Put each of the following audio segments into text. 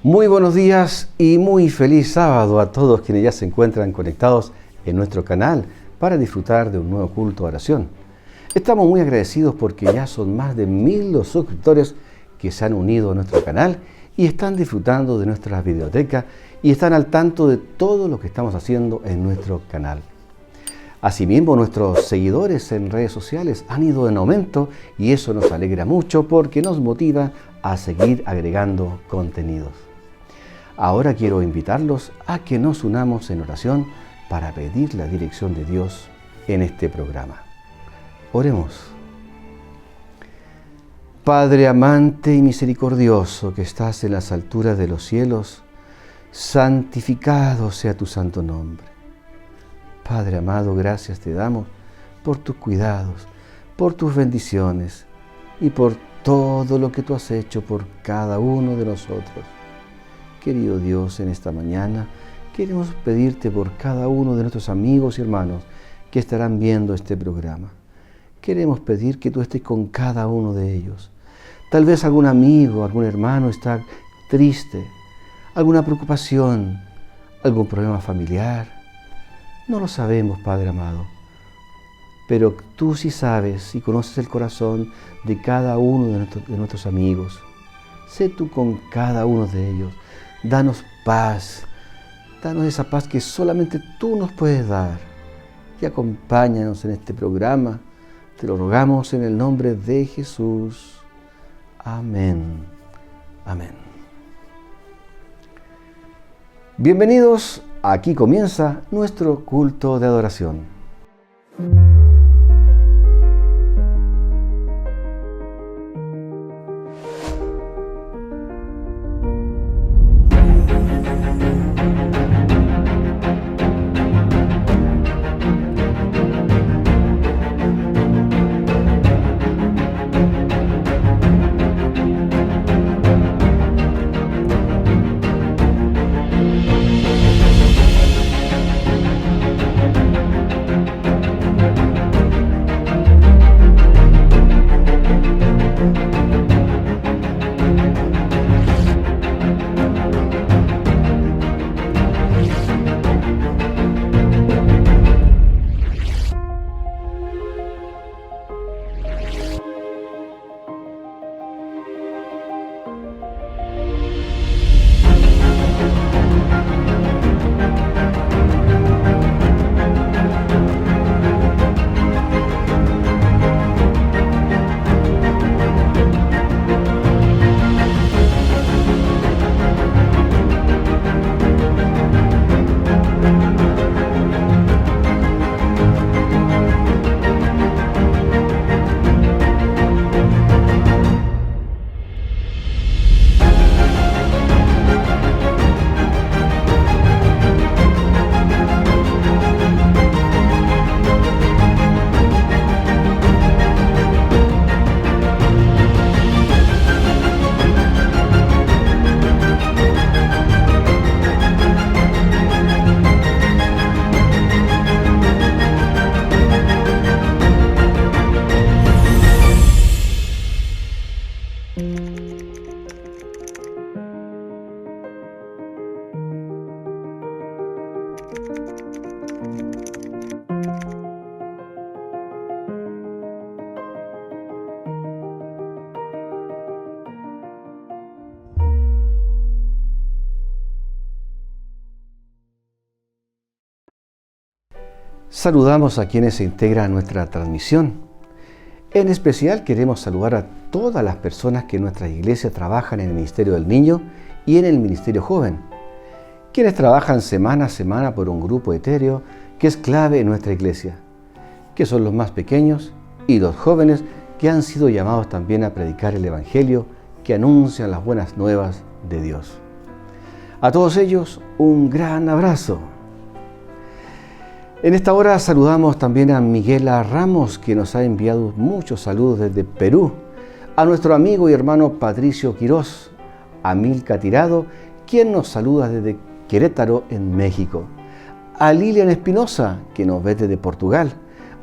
Muy buenos días y muy feliz sábado a todos quienes ya se encuentran conectados en nuestro canal para disfrutar de un nuevo culto de oración. Estamos muy agradecidos porque ya son más de 1000 los suscriptores que se han unido a nuestro canal y están disfrutando de nuestra videoteca y están al tanto de todo lo que estamos haciendo en nuestro canal. Asimismo, nuestros seguidores en redes sociales han ido en aumento y eso nos alegra mucho porque nos motiva a seguir agregando contenidos. Ahora quiero invitarlos a que nos unamos en oración para pedir la dirección de Dios en este programa. Oremos. Padre amante y misericordioso que estás en las alturas de los cielos, santificado sea tu santo nombre. Padre amado, gracias te damos por tus cuidados, por tus bendiciones y por todo lo que tú has hecho por cada uno de nosotros. Querido Dios, en esta mañana queremos pedirte por cada uno de nuestros amigos y hermanos que estarán viendo este programa. Queremos pedir que tú estés con cada uno de ellos. Tal vez algún amigo, algún hermano está triste, alguna preocupación, algún problema familiar. No lo sabemos, Padre amado, pero tú sí sabes y conoces el corazón de cada uno de nuestros amigos. Sé tú con cada uno de ellos. Danos paz, danos esa paz que solamente tú nos puedes dar. Y acompáñanos en este programa. Te lo rogamos en el nombre de Jesús. Amén. Amén. Bienvenidos, aquí comienza nuestro culto de adoración. Saludamos a quienes se integran a nuestra transmisión. En especial queremos saludar a todas las personas que en nuestra iglesia trabajan en el Ministerio del Niño y en el Ministerio Joven, quienes trabajan semana a semana por un grupo etéreo que es clave en nuestra iglesia, que son los más pequeños y los jóvenes que han sido llamados también a predicar el Evangelio que anuncian las buenas nuevas de Dios. A todos ellos, un gran abrazo. En esta hora saludamos también a Miguela Ramos, que nos ha enviado muchos saludos desde Perú, a nuestro amigo y hermano Patricio Quirós, a Milka Tirado, quien nos saluda desde Querétaro, en México, a Lilian Espinosa, que nos ve desde Portugal,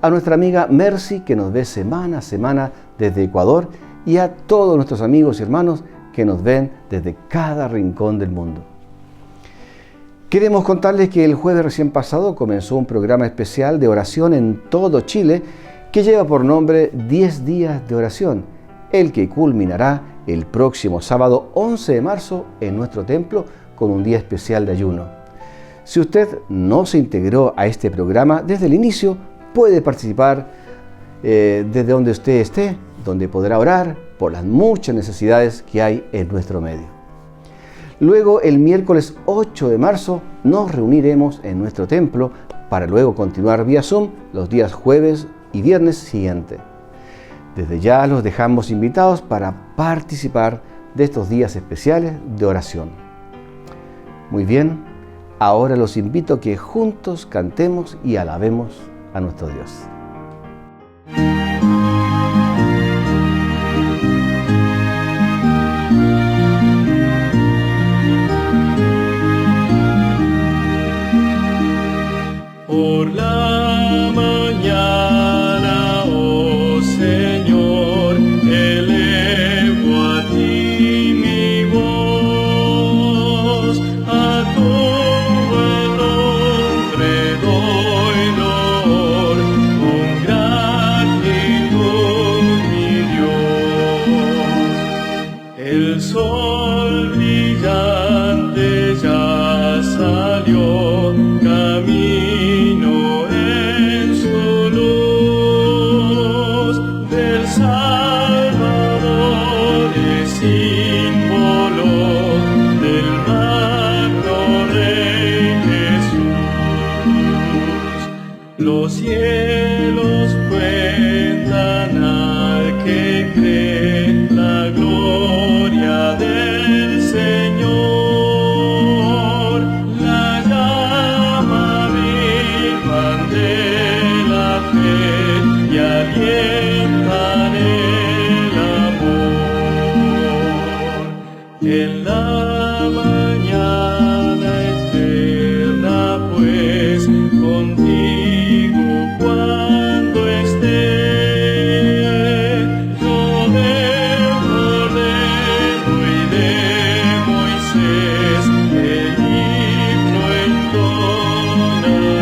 a nuestra amiga Mercy, que nos ve semana a semana desde Ecuador, y a todos nuestros amigos y hermanos que nos ven desde cada rincón del mundo. Queremos contarles que el jueves recién pasado comenzó un programa especial de oración en todo Chile que lleva por nombre 10 días de oración, el que culminará el próximo sábado 11 de marzo en nuestro templo con un día especial de ayuno. Si usted no se integró a este programa desde el inicio, puede participar desde donde usted esté, donde podrá orar por las muchas necesidades que hay en nuestro medio. Luego, el miércoles 8 de marzo, nos reuniremos en nuestro templo para luego continuar vía Zoom los días jueves y viernes siguientes. Desde ya los dejamos invitados para participar de estos días especiales de oración. Muy bien, ahora los invito a que juntos cantemos y alabemos a nuestro Dios. Por la mañana, oh Señor, elevo a ti mi voz, a tu buen nombre doy honor, con gratitud mi Dios. El sol brillante ya salió, camino en su luz, del Salvador es símbolo, del magno Rey Jesús. Los cielos cuentan al que cree la gloria del Señor, la llama viva de la fe y alientan el amor. En la mañana eterna, pues, contigo cuando esté, yo del Cordero y de Moisés el himno entonaré.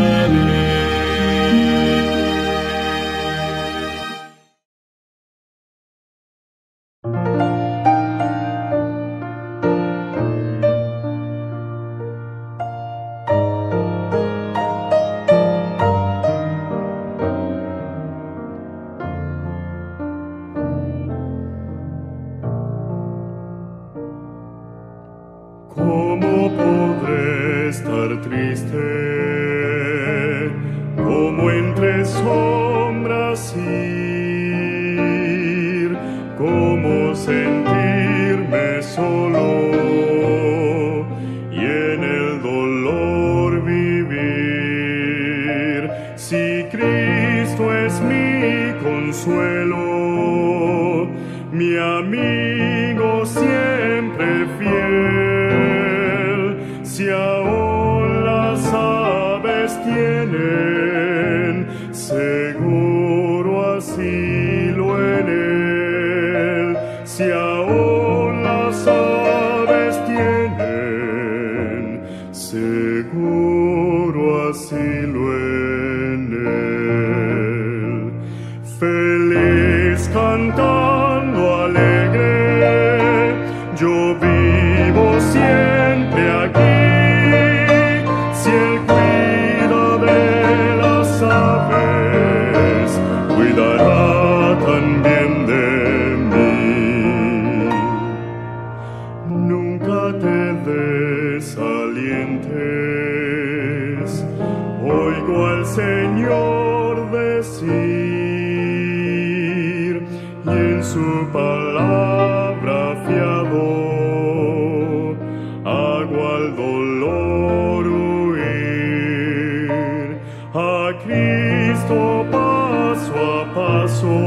¿Cómo podré estar triste? ¿Cómo entre sombras ir? ¿Cómo sentirme solo y en el dolor vivir? Si Cristo es mi consuelo, mi amigo siempre fiel, si aún las aves tienen seguro asilo en él, si aún las aves tienen seguro asilo en él. Feliz cantando alegre, yo vivo siempre aquí. Si Él cuida de las aves, cuidará también de mí. Nunca te desalientes, oigo al Señor decir, y en su palabra fiado hago al dolor huir. A Cristo paso a paso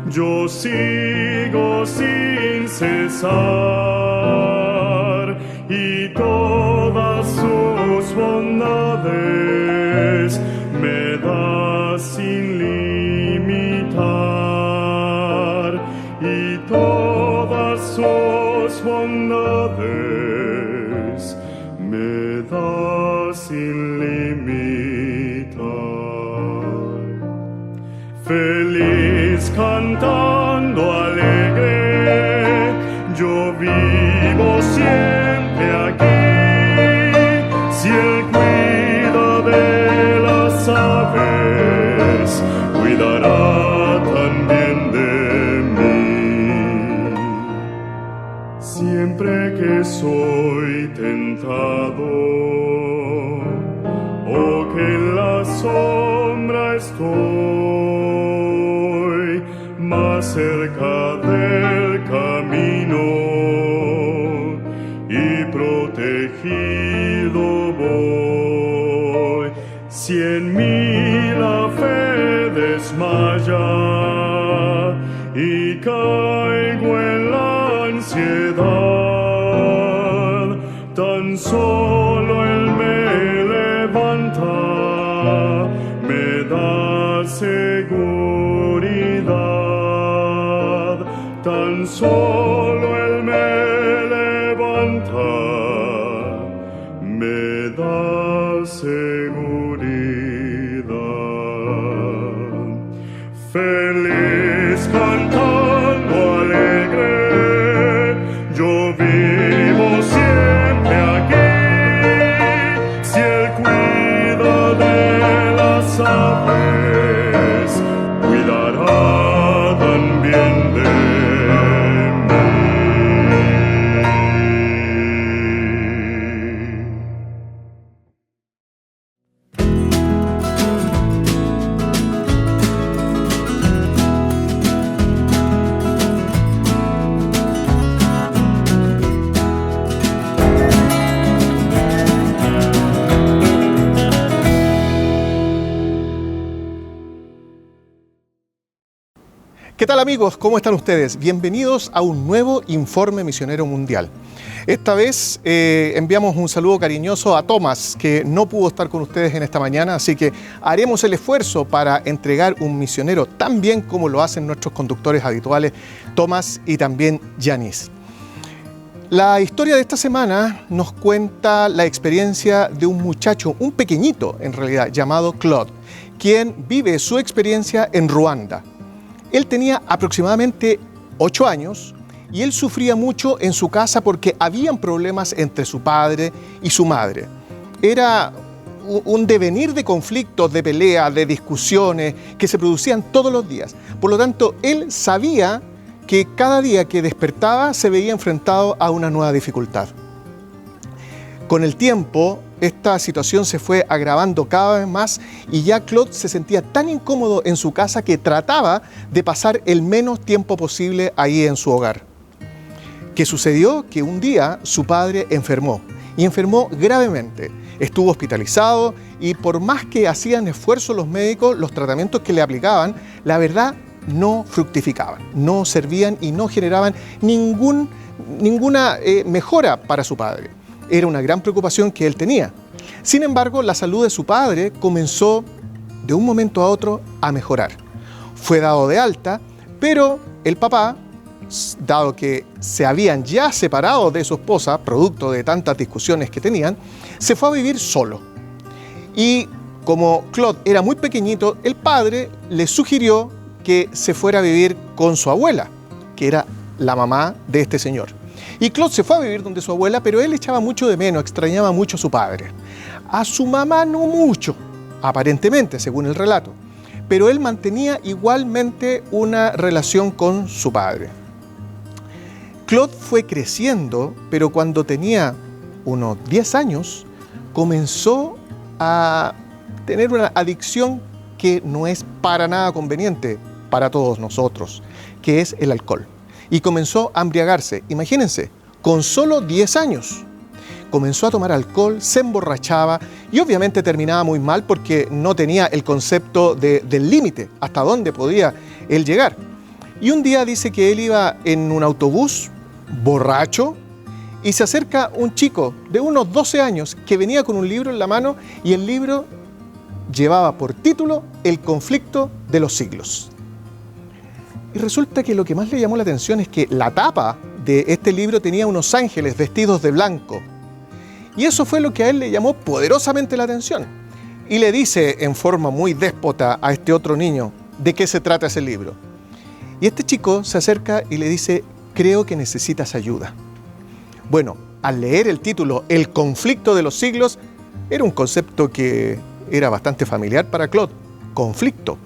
yo sigo sin cesar, y todas sus bondades me da sin limitar, y todas sus bondades me das sin limitar. Feliz cantando alegre, yo vivo siempre aquí. Si Él cuida de las aves, cuidará también de mí. Siempre que soy tentado, o que en la sombra estoy, más cerca del camino y protegido voy. Si en mí la fe desmaya y caigo en la ansiedad, tan solo Él me levanta, me da seguridad. Tan solo Él me levanta, me da seguridad. Feliz cantando alegre, yo vivo siempre aquí. Si Él cuida de las aves, cuidará también de ¿Qué tal amigos? ¿Cómo están ustedes? Bienvenidos a un nuevo Informe Misionero Mundial. Esta vez enviamos un saludo cariñoso a Tomás, que no pudo estar con ustedes en esta mañana, así que haremos el esfuerzo para entregar un misionero tan bien como lo hacen nuestros conductores habituales, Tomás y también Yanis. La historia de esta semana nos cuenta la experiencia de un muchacho, un pequeñito en realidad, llamado Claude, quien vive su experiencia en Ruanda. Él tenía aproximadamente 8 años y él sufría mucho en su casa porque habían problemas entre su padre y su madre. Era un devenir de conflictos, de peleas, de discusiones que se producían todos los días. Por lo tanto, él sabía que cada día que despertaba se veía enfrentado a una nueva dificultad. Con el tiempo, esta situación se fue agravando cada vez más y ya Claude se sentía tan incómodo en su casa que trataba de pasar el menos tiempo posible ahí en su hogar. ¿Qué sucedió? Que un día su padre enfermó y enfermó gravemente. Estuvo hospitalizado y por más que hacían esfuerzo los médicos, los tratamientos que le aplicaban, la verdad no fructificaban, no servían y no generaban ninguna mejora para su padre. Era una gran preocupación que él tenía. Sin embargo, la salud de su padre comenzó de un momento a otro a mejorar. Fue dado de alta, pero el papá, dado que se habían ya separado de su esposa, producto de tantas discusiones que tenían, se fue a vivir solo. Y como Claude era muy pequeñito, el padre le sugirió que se fuera a vivir con su abuela, que era la mamá de este señor. Y Claude se fue a vivir donde su abuela, pero él echaba mucho de menos, extrañaba mucho a su padre. A su mamá no mucho, aparentemente, según el relato. Pero él mantenía igualmente una relación con su padre. Claude fue creciendo, pero cuando tenía unos 10 años, comenzó a tener una adicción que no es para nada conveniente para todos nosotros, que es el alcohol. Y comenzó a embriagarse, imagínense, con solo 10 años. Comenzó a tomar alcohol, se emborrachaba y obviamente terminaba muy mal porque no tenía el concepto del límite, hasta dónde podía él llegar. Y un día dice que él iba en un autobús, borracho, y se acerca un chico de unos 12 años que venía con un libro en la mano y el libro llevaba por título El conflicto de los siglos. Y resulta que lo que más le llamó la atención es que la tapa de este libro tenía unos ángeles vestidos de blanco. Y eso fue lo que a él le llamó poderosamente la atención. Y le dice en forma muy déspota a este otro niño de qué se trata ese libro. Y este chico se acerca y le dice, creo que necesitas ayuda. Bueno, al leer el título, El conflicto de los siglos, era un concepto que era bastante familiar para Claude. Conflicto.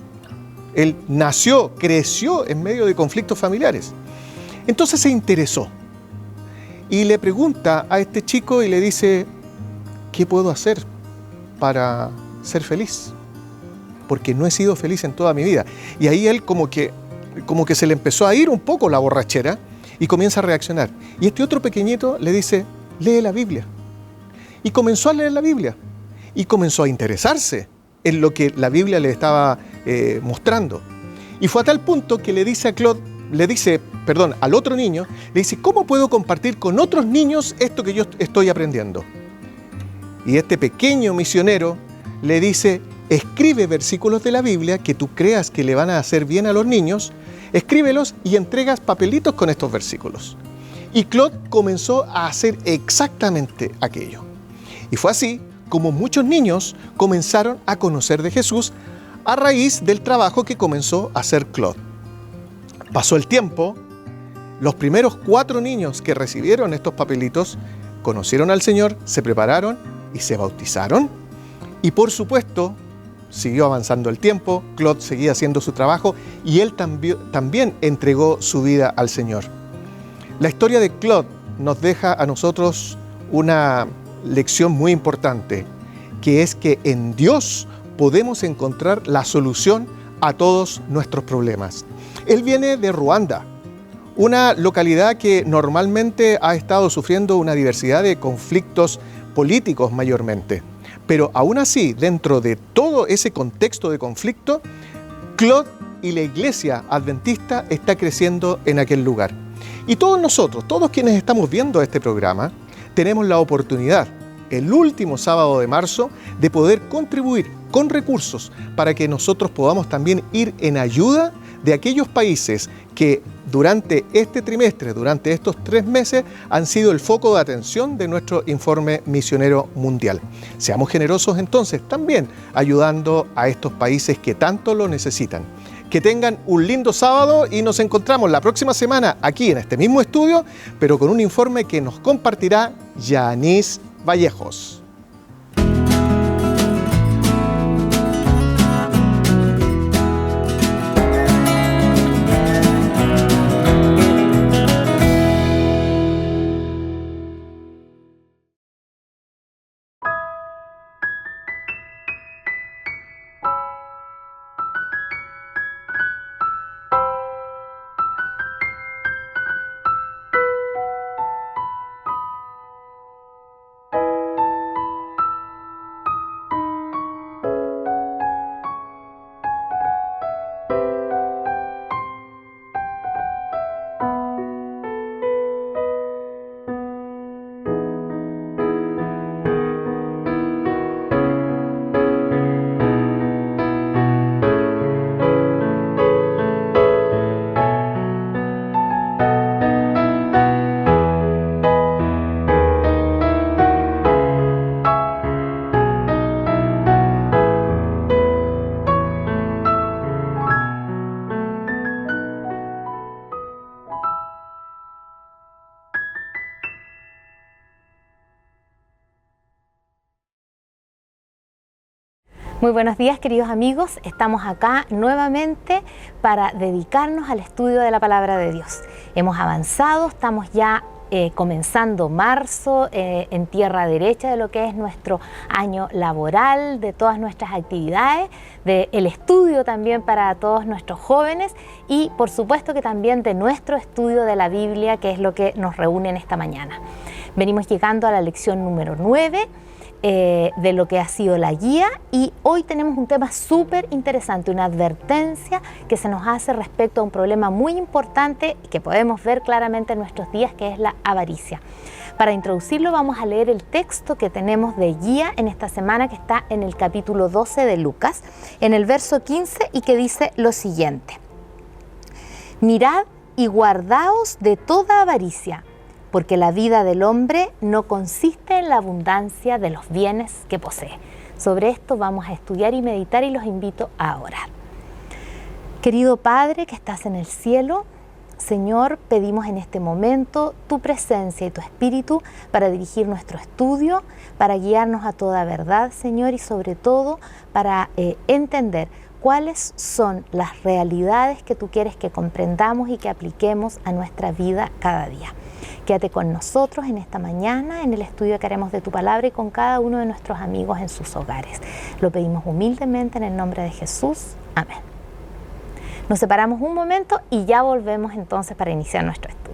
Él nació, creció en medio de conflictos familiares. Entonces se interesó y le pregunta a este chico y le dice, ¿qué puedo hacer para ser feliz? Porque no he sido feliz en toda mi vida. Y ahí él como que se le empezó a ir un poco la borrachera y comienza a reaccionar. Y este otro pequeñito le dice, lee la Biblia. Y comenzó a leer la Biblia. Y comenzó a interesarse en lo que la Biblia le estaba mostrando. Y fue a tal punto que le dice al otro niño, le dice, ¿cómo puedo compartir con otros niños esto que yo estoy aprendiendo? Y este pequeño misionero le dice, escribe versículos de la Biblia que tú creas que le van a hacer bien a los niños, escríbelos y entregas papelitos con estos versículos. Y Claude comenzó a hacer exactamente aquello. Y fue así como muchos niños comenzaron a conocer de Jesús a raíz del trabajo que comenzó a hacer Claude. Pasó el tiempo, los primeros 4 niños que recibieron estos papelitos conocieron al Señor, se prepararon y se bautizaron. Y por supuesto, siguió avanzando el tiempo, Claude seguía haciendo su trabajo y él también entregó su vida al Señor. La historia de Claude nos deja a nosotros una lección muy importante, que es que en Dios podemos encontrar la solución a todos nuestros problemas. Él viene de Ruanda, una localidad que normalmente ha estado sufriendo una diversidad de conflictos políticos mayormente. Pero aún así, dentro de todo ese contexto de conflicto, Claude y la iglesia adventista está creciendo en aquel lugar. Y todos nosotros, todos quienes estamos viendo este programa, tenemos la oportunidad, el último sábado de marzo, de poder contribuir con recursos para que nosotros podamos también ir en ayuda de aquellos países que durante este trimestre, durante estos 3 meses, han sido el foco de atención de nuestro informe misionero mundial. Seamos generosos entonces también ayudando a estos países que tanto lo necesitan. Que tengan un lindo sábado y nos encontramos la próxima semana aquí en este mismo estudio, pero con un informe que nos compartirá Yanis Vallejos. Muy buenos días, queridos amigos. Estamos acá nuevamente para dedicarnos al estudio de la Palabra de Dios. Hemos avanzado, estamos ya comenzando marzo en tierra derecha de lo que es nuestro año laboral, de todas nuestras actividades, del estudio también para todos nuestros jóvenes y por supuesto que también de nuestro estudio de la Biblia, que es lo que nos reúne en esta mañana. Venimos llegando a la lección número 9 de lo que ha sido la guía y hoy tenemos un tema súper interesante, una advertencia que se nos hace respecto a un problema muy importante que podemos ver claramente en nuestros días, que es la avaricia. Para introducirlo vamos a leer el texto que tenemos de guía en esta semana, que está en el capítulo 12 de Lucas, en el verso 15, y que dice lo siguiente: Mirad y guardaos de toda avaricia, porque la vida del hombre no consiste en la abundancia de los bienes que posee. Sobre esto vamos a estudiar y meditar y los invito a orar. Querido Padre que estás en el cielo, Señor, pedimos en este momento tu presencia y tu espíritu para dirigir nuestro estudio, para guiarnos a toda verdad, Señor, y sobre todo para entender cuáles son las realidades que tú quieres que comprendamos y que apliquemos a nuestra vida cada día. Quédate con nosotros en esta mañana, en el estudio que haremos de tu palabra y con cada uno de nuestros amigos en sus hogares. Lo pedimos humildemente en el nombre de Jesús. Amén. Nos separamos un momento y ya volvemos entonces para iniciar nuestro estudio.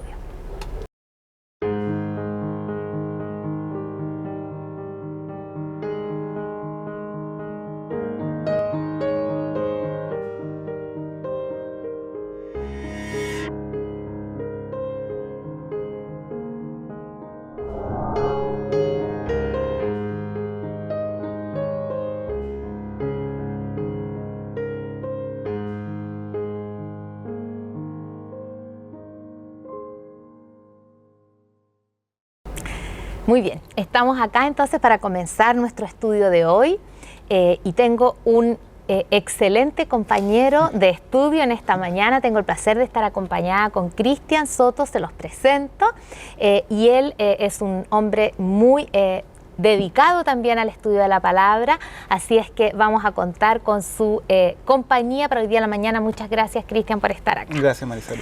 Muy bien, estamos acá entonces para comenzar nuestro estudio de hoy y tengo un excelente compañero de estudio en esta mañana. Tengo el placer de estar acompañada con Cristian Soto, se los presento, y él es un hombre muy dedicado también al estudio de la palabra, así es que vamos a contar con su compañía para hoy día en la mañana. Muchas gracias, Cristian, por estar acá. Gracias, Marisol.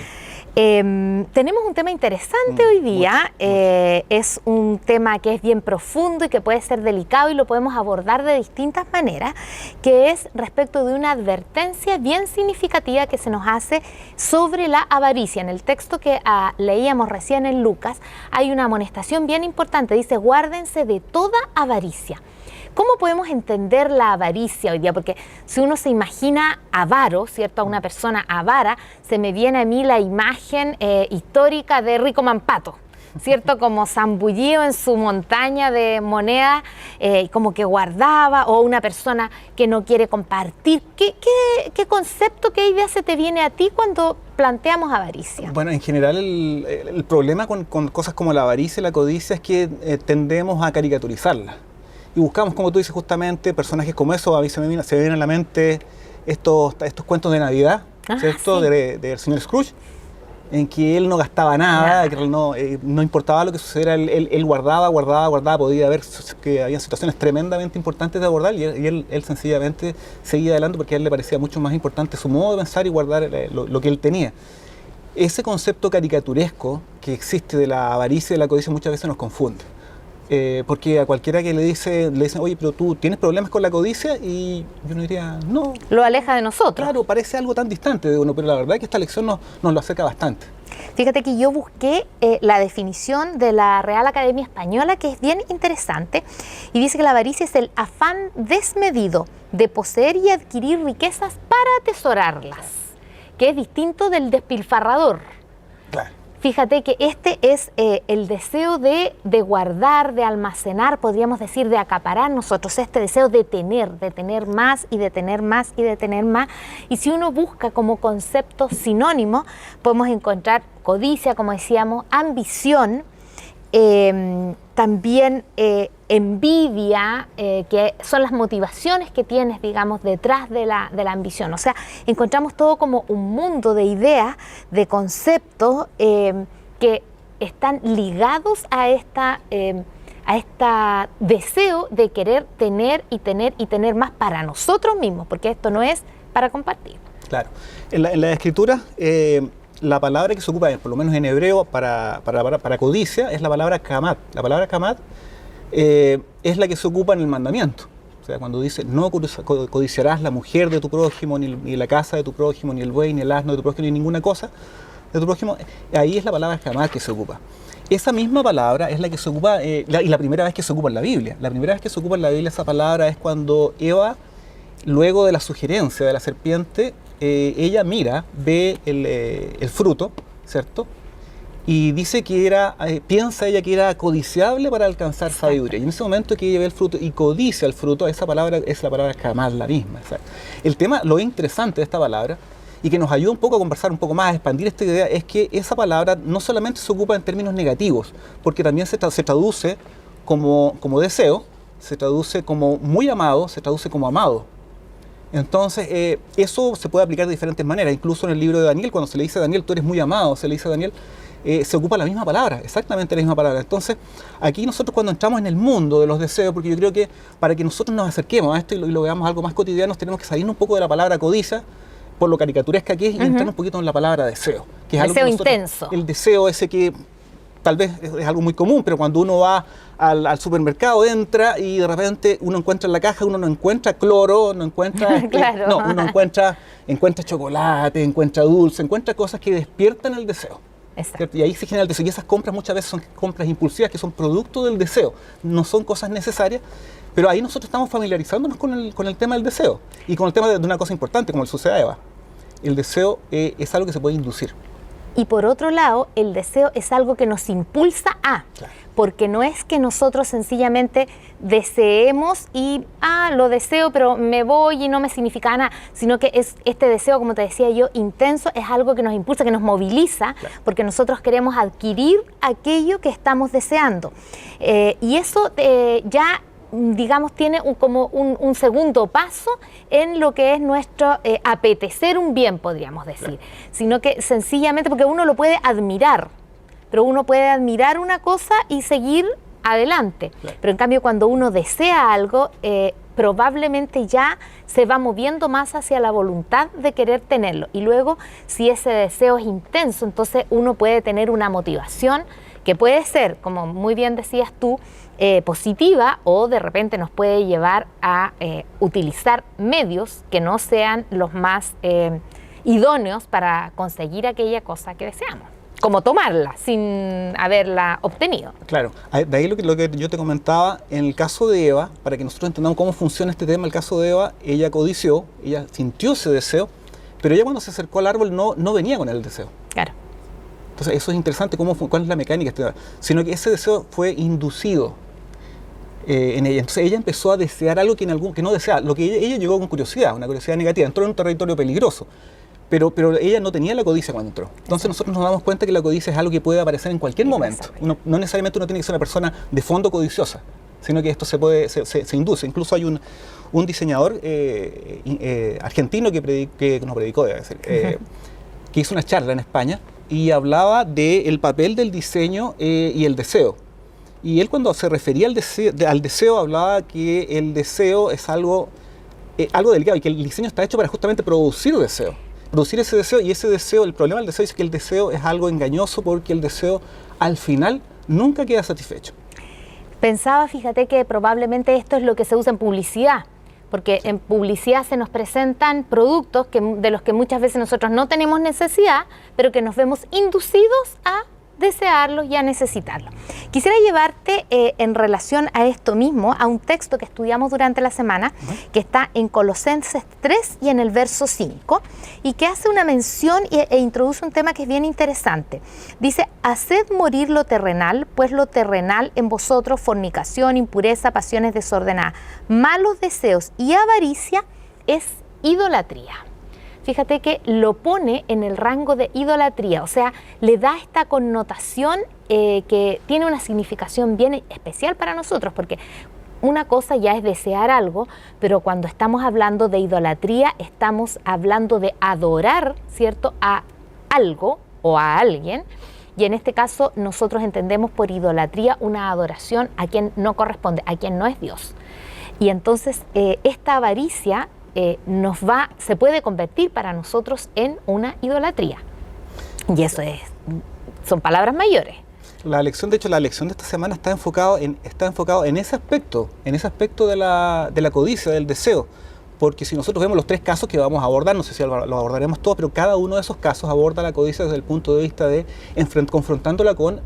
Tenemos un tema interesante hoy día, es un tema que es bien profundo y que puede ser delicado y lo podemos abordar de distintas maneras, que es respecto de una advertencia bien significativa que se nos hace sobre la avaricia. En el texto que leíamos recién en Lucas hay una amonestación bien importante, dice: guárdense de toda avaricia. ¿Cómo podemos entender la avaricia hoy día? Porque si uno se imagina avaro, ¿cierto? A una persona avara, se me viene a mí la imagen histórica de Rico Mampato, ¿cierto? Como zambullido en su montaña de monedas, como que guardaba, o una persona que no quiere compartir. ¿Qué concepto, qué idea se te viene a ti cuando planteamos avaricia? Bueno, en general el problema con cosas como la avaricia y la codicia es que tendemos a caricaturizarlas. Y buscamos, como tú dices, justamente personajes como eso. A mí se me vienen a la mente estos cuentos de Navidad, ¿cierto? Sí. Del señor Scrooge, en que él no gastaba nada, que no importaba lo que sucediera, él guardaba, podía ver que había situaciones tremendamente importantes de abordar y él sencillamente seguía adelante porque a él le parecía mucho más importante su modo de pensar y guardar lo que él tenía. Ese concepto caricaturesco que existe de la avaricia y de la codicia muchas veces nos confunde. Porque a cualquiera que le dicen, oye, pero tú tienes problemas con la codicia, y yo no diría, no. Lo aleja de nosotros. Claro, parece algo tan distante de uno, pero la verdad es que esta lección nos lo acerca bastante. Fíjate que yo busqué la definición de la Real Academia Española, que es bien interesante, y dice que la avaricia es el afán desmedido de poseer y adquirir riquezas para atesorarlas, que es distinto del despilfarrador. Claro. Fíjate que este es el deseo de guardar, de almacenar, podríamos decir, de acaparar nosotros, este deseo de tener más y de tener más y de tener más. Y si uno busca como conceptos sinónimos, podemos encontrar codicia, como decíamos, ambición, también envidia, que son las motivaciones que tienes, digamos, detrás de la ambición. O sea, encontramos todo como un mundo de ideas, de conceptos que están ligados a esta deseo de querer tener y tener y tener más para nosotros mismos, porque esto no es para compartir. Claro. En la escritura, la palabra que se ocupa, por lo menos en hebreo, para codicia, es la palabra kamat. La palabra kamat es la que se ocupa en el mandamiento. O sea, cuando dice, no codiciarás la mujer de tu prójimo, ni la casa de tu prójimo, ni el buey, ni el asno de tu prójimo, ni ninguna cosa de tu prójimo, ahí es la palabra kamat que se ocupa. Esa misma palabra es la que se ocupa, y la primera vez que se ocupa en la Biblia. La primera vez que se ocupa en la Biblia esa palabra es cuando Eva, luego de la sugerencia de la serpiente, ella ve el fruto, ¿cierto? Y dice que piensa ella que era codiciable para alcanzar sabiduría. Y en ese momento que ella ve el fruto y codicia el fruto, esa palabra es la palabra kamat, la misma. ¿sabes? El tema, lo interesante de esta palabra, y que nos ayuda un poco a conversar un poco más, a expandir esta idea, es que esa palabra no solamente se ocupa en términos negativos, porque también se traduce como deseo, se traduce como muy amado, se traduce como amado. Entonces, eso se puede aplicar de diferentes maneras. Incluso en el libro de Daniel, cuando se le dice a Daniel, tú eres muy amado, se le dice a Daniel, se ocupa la misma palabra, exactamente la misma palabra. Entonces, aquí nosotros cuando entramos en el mundo de los deseos, porque yo creo que para que nosotros nos acerquemos a esto y lo veamos algo más cotidiano, tenemos que salir un poco de la palabra codicia, por lo caricaturesca que es, y entrar un poquito en la palabra deseo. Que es deseo algo que intenso. El deseo ese que tal vez es algo muy común, pero cuando uno va al supermercado, entra y de repente uno encuentra en la caja, uno no encuentra cloro, no encuentra... Claro. No, uno encuentra chocolate, encuentra dulce, encuentra cosas que despiertan el deseo. Exacto. Y ahí se genera el deseo. Y esas compras muchas veces son compras impulsivas que son producto del deseo, no son cosas necesarias, pero ahí nosotros estamos familiarizándonos con el tema del deseo y con el tema de una cosa importante, como le sucede a Eva. El deseo es algo que se puede inducir. Y por otro lado, el deseo es algo que nos impulsa a, Claro. porque no es que nosotros sencillamente deseemos y, lo deseo, pero me voy y no me significa nada, sino que es este deseo, como te decía yo, intenso, es algo que nos impulsa, que nos moviliza, Claro. porque nosotros queremos adquirir aquello que estamos deseando. Y eso ya, digamos, tiene como un segundo paso en lo que es nuestro apetecer un bien, podríamos decir, sino que sencillamente, porque uno lo puede admirar, pero uno puede admirar una cosa y seguir adelante, pero en cambio cuando uno desea algo, probablemente ya se va moviendo más hacia la voluntad de querer tenerlo, y luego si ese deseo es intenso, entonces uno puede tener una motivación que puede ser, como muy bien decías tú, positiva, o de repente nos puede llevar a utilizar medios que no sean los más idóneos para conseguir aquella cosa que deseamos, como tomarla sin haberla obtenido. Claro, de ahí lo que yo te comentaba, en el caso de Eva, para que nosotros entendamos cómo funciona este tema, el caso de Eva, ella codició, ella sintió ese deseo, pero ella cuando se acercó al árbol no venía con el deseo. Claro. Entonces eso es interesante, cuál es la mecánica, sino que ese deseo fue inducido en ella. Entonces ella empezó a desear algo que no deseaba, lo que ella llegó con curiosidad, una curiosidad negativa, entró en un territorio peligroso, pero ella no tenía la codicia cuando entró. Entonces nosotros nos damos cuenta que la codicia es algo que puede aparecer en cualquier momento. No necesariamente uno tiene que ser una persona de fondo codiciosa, sino que esto se induce. Incluso hay un diseñador argentino que nos predicó, debe decir, que hizo una charla en España y hablaba del papel del diseño y el deseo. Y él, cuando se refería al deseo, hablaba que el deseo es algo delicado y que el diseño está hecho para justamente producir deseo. Producir ese deseo, y ese deseo, el problema del deseo es que el deseo es algo engañoso, porque el deseo al final nunca queda satisfecho. Pensaba, fíjate, que probablemente esto es lo que se usa en publicidad, porque en publicidad se nos presentan productos de los que muchas veces nosotros no tenemos necesidad, pero que nos vemos inducidos a desearlos y a necesitarlos. Quisiera llevarte en relación a esto mismo, a un texto que estudiamos durante la semana, que está en Colosenses 3 y en el verso 5, y que hace una mención e introduce un tema que es bien interesante. Dice: haced morir lo terrenal, pues lo terrenal en vosotros, fornicación, impureza, pasiones desordenadas, malos deseos y avaricia, es idolatría. Fíjate que lo pone en el rango de idolatría, o sea, le da esta connotación que tiene una significación bien especial para nosotros, porque una cosa ya es desear algo, pero cuando estamos hablando de idolatría, estamos hablando de adorar, ¿cierto?, a algo o a alguien, y en este caso nosotros entendemos por idolatría una adoración a quien no corresponde, a quien no es Dios. Y entonces esta avaricia se puede convertir para nosotros en una idolatría. Y eso son palabras mayores. La lección de esta semana está enfocado en ese aspecto de la codicia, del deseo. Porque si nosotros vemos los tres casos que vamos a abordar, no sé si lo abordaremos todos, pero cada uno de esos casos aborda la codicia desde el punto de vista de confrontándola con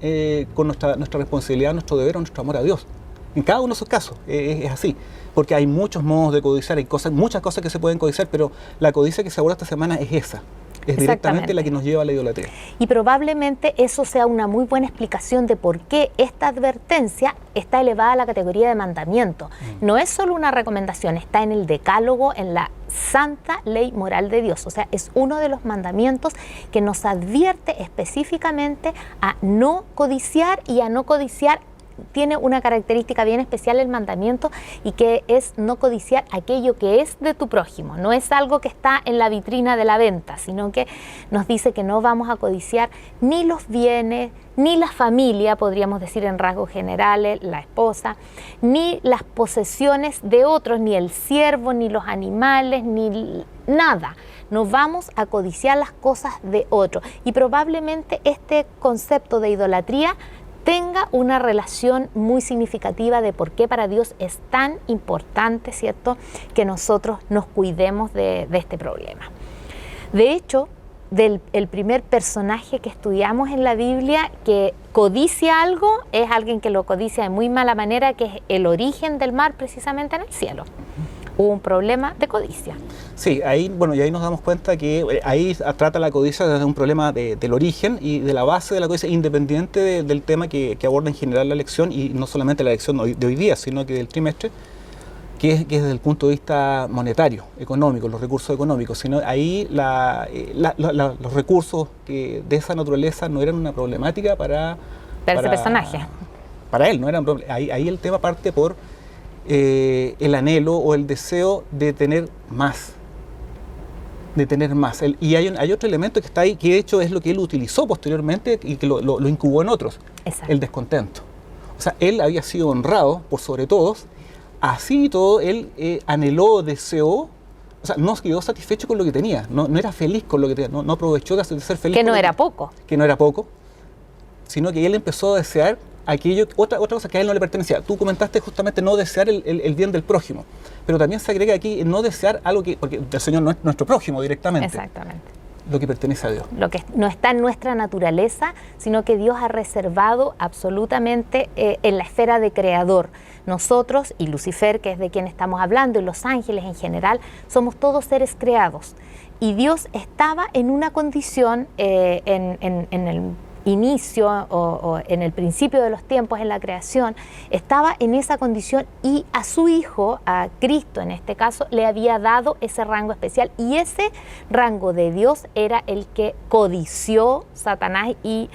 nuestra responsabilidad, nuestro deber o nuestro amor a Dios. En cada uno de esos casos es así, porque hay muchos modos de codiciar, hay muchas cosas que se pueden codiciar, pero la codicia que se aborda esta semana es esa. es directamente la que nos lleva a la idolatría. Y probablemente eso sea una muy buena explicación de por qué esta advertencia está elevada a la categoría de mandamiento. No es solo una recomendación, está en el decálogo, en la santa ley moral de Dios. O sea, es uno de los mandamientos que nos advierte específicamente a no codiciar, y a no codiciar tiene una característica bien especial el mandamiento, y que es no codiciar aquello que es de tu prójimo. No es algo que está en la vitrina de la venta, sino que nos dice que no vamos a codiciar ni los bienes, ni la familia, podríamos decir en rasgos generales, la esposa, ni las posesiones de otros, ni el siervo, ni los animales, ni nada. No vamos a codiciar las cosas de otro. Y probablemente este concepto de idolatría tenga una relación muy significativa de por qué para Dios es tan importante, ¿cierto?, que nosotros nos cuidemos de este problema. De hecho, el primer personaje que estudiamos en la Biblia que codicia algo es alguien que lo codicia de muy mala manera, que es el origen del mal precisamente en el cielo. Hubo un problema de codicia. Sí, ahí, bueno, y ahí nos damos cuenta que ahí trata la codicia desde un problema del origen y de la base de la codicia, independiente del tema que aborda en general la lección, y no solamente la lección de hoy día, sino que del trimestre, que es desde el punto de vista monetario, económico, los recursos económicos. Sino ahí los recursos de esa naturaleza no eran una problemática para ese personaje. Para él, no eran ahí el tema parte por el anhelo o el deseo de tener más. Y hay otro elemento que está ahí, que de hecho es lo que él utilizó posteriormente y que lo incubó en otros. Exacto. El descontento. O sea, él había sido honrado por sobre todos, así y todo, él anheló, deseó, o sea, no quedó satisfecho con lo que tenía, no era feliz con lo que tenía, no aprovechó de ser feliz. Que no era poco. Que no era poco, sino que él empezó a desear aquello, otra cosa que a él no le pertenecía. Tú comentaste justamente no desear el bien del prójimo, pero también se agrega aquí no desear algo porque el Señor no es nuestro prójimo directamente. Exactamente. Lo que pertenece a Dios. Lo que no está en nuestra naturaleza, sino que Dios ha reservado absolutamente en la esfera de creador. Nosotros y Lucifer, que es de quien estamos hablando, y los ángeles en general, somos todos seres creados. Y Dios estaba en una condición en el inicio o en el principio de los tiempos, en la creación, estaba en esa condición, y a su Hijo, a Cristo en este caso, le había dado ese rango especial, y ese rango de Dios era el que codició Satanás y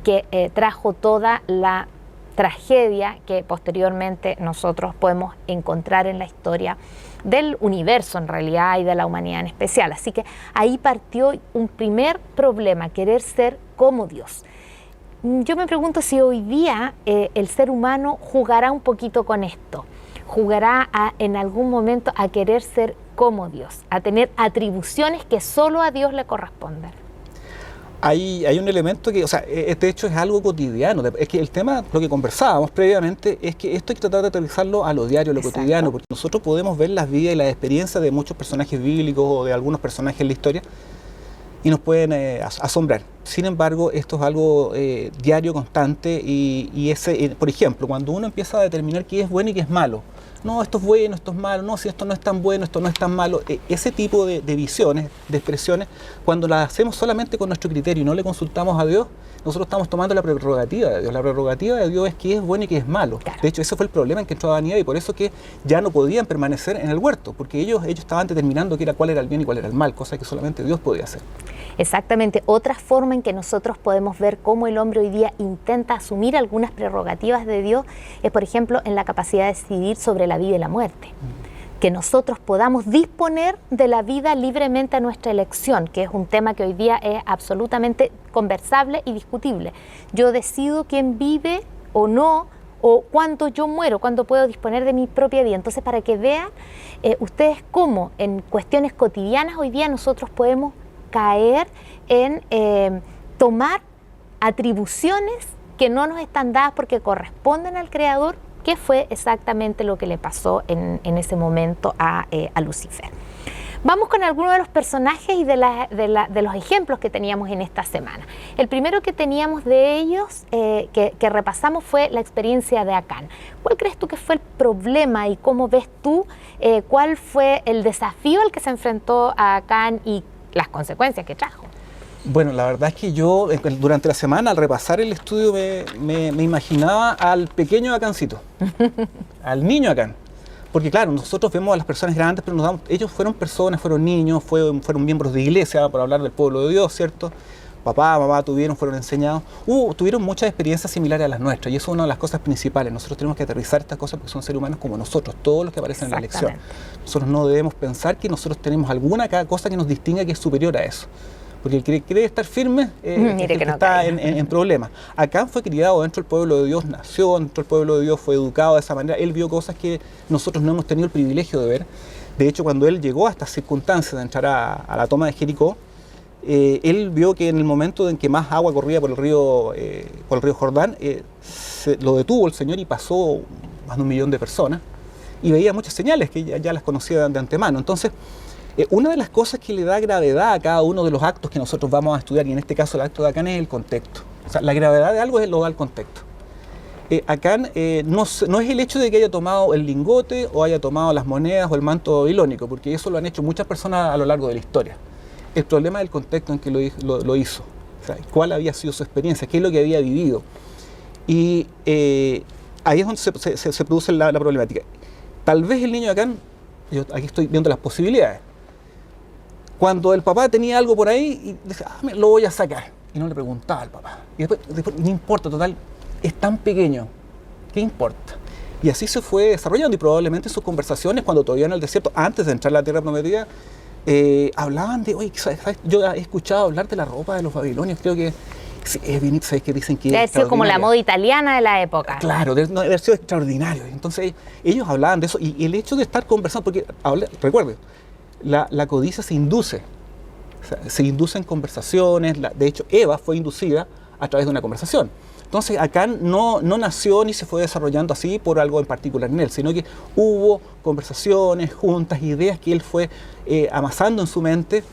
que trajo toda la tragedia que posteriormente nosotros podemos encontrar en la historia del universo en realidad y de la humanidad en especial. Así que ahí partió un primer problema, querer ser como Dios. Yo me pregunto si hoy día el ser humano jugará un poquito con esto, jugará en algún momento a querer ser como Dios, a tener atribuciones que solo a Dios le corresponden. Hay un elemento que, o sea, de hecho es algo cotidiano. Es que el tema, lo que conversábamos previamente, es que esto hay que tratar de aterrizarlo a lo diario, a lo Exacto. cotidiano, porque nosotros podemos ver las vidas y las experiencias de muchos personajes bíblicos o de algunos personajes en la historia y nos pueden asombrar. Sin embargo, esto es algo diario, constante, y ese, por ejemplo, cuando uno empieza a determinar qué es bueno y qué es malo, no, esto es bueno, esto es malo, no, si esto no es tan bueno, esto no es tan malo. Ese tipo de visiones, de expresiones, cuando las hacemos solamente con nuestro criterio y no le consultamos a Dios, nosotros estamos tomando la prerrogativa de Dios. La prerrogativa de Dios es qué es bueno y qué es malo. Claro. De hecho, ese fue el problema en que entró Adán y Eva, y por eso que ya no podían permanecer en el huerto, porque ellos estaban determinando cuál era el bien y cuál era el mal, cosa que solamente Dios podía hacer. Exactamente. Otra forma en que nosotros podemos ver cómo el hombre hoy día intenta asumir algunas prerrogativas de Dios es, por ejemplo, en la capacidad de decidir sobre la vida y la muerte. Que nosotros podamos disponer de la vida libremente a nuestra elección, que es un tema que hoy día es absolutamente conversable y discutible. Yo decido quién vive o no, o cuándo yo muero, cuándo puedo disponer de mi propia vida. Entonces, para que vean ustedes cómo en cuestiones cotidianas hoy día nosotros podemos caer en tomar atribuciones que no nos están dadas porque corresponden al Creador, que fue exactamente lo que le pasó en ese momento a Lucifer. Vamos con algunos de los personajes y de los ejemplos que teníamos en esta semana. El primero que teníamos de ellos, que repasamos, fue la experiencia de Acán. ¿Cuál crees tú que fue el problema y cómo ves tú cuál fue el desafío al que se enfrentó a Acán y las consecuencias que trajo. Bueno, la verdad es que yo durante la semana al repasar el estudio me imaginaba al pequeño Acancito, al niño Acán. Porque claro, nosotros vemos a las personas grandes, pero ellos fueron personas, fueron niños, fueron miembros de iglesia, por hablar del pueblo de Dios, ¿cierto? Papá, mamá fueron enseñados, tuvieron muchas experiencias similares a las nuestras, y eso es una de las cosas principales. Nosotros tenemos que aterrizar estas cosas porque son seres humanos como nosotros, todos los que aparecen en la lección. Nosotros no debemos pensar que nosotros tenemos alguna cosa que nos distinga que es superior a eso. Porque el que cree estar firme está en problemas. Acán fue criado dentro del pueblo de Dios, nació dentro del pueblo de Dios, fue educado de esa manera. Él vio cosas que nosotros no hemos tenido el privilegio de ver. De hecho, cuando él llegó a estas circunstancias de entrar a la toma de Jericó, él vio que en el momento en que más agua corría por el río Jordán, lo detuvo el Señor y pasó más de 1 millón de personas. Y veía muchas señales que ya las conocía de antemano. Entonces, una de las cosas que le da gravedad a cada uno de los actos que nosotros vamos a estudiar, y en este caso el acto de Acán, es el contexto. O sea, la gravedad de algo lo da el contexto. Acán no es el hecho de que haya tomado el lingote o haya tomado las monedas o el manto babilónico, porque eso lo han hecho muchas personas a lo largo de la historia. El problema es el contexto en que lo hizo. O sea, cuál había sido su experiencia, qué es lo que había vivido. Y ahí es donde se produce la problemática. Tal vez el niño de Acán, yo aquí estoy viendo las posibilidades, cuando el papá tenía algo por ahí, y decía, lo voy a sacar. Y no le preguntaba al papá. Y después, no importa, total, es tan pequeño, ¿qué importa? Y así se fue desarrollando, y probablemente sus conversaciones, cuando todavía en el desierto, antes de entrar a la tierra prometida, hablaban de, oye, ¿sabes? Yo he escuchado hablar de la ropa de los babilonios, creo que es bien, ¿sabes? Que dicen que debe ser como la moda italiana de la época. Claro, debe haber sido extraordinario. Entonces, ellos hablaban de eso, y el hecho de estar conversando, porque, recuerde, la codicia se induce, o sea, se inducen conversaciones. De hecho, Eva fue inducida a través de una conversación. Entonces, Acán no nació ni se fue desarrollando así por algo en particular en él, sino que hubo conversaciones, juntas, ideas que él fue amasando en su mente,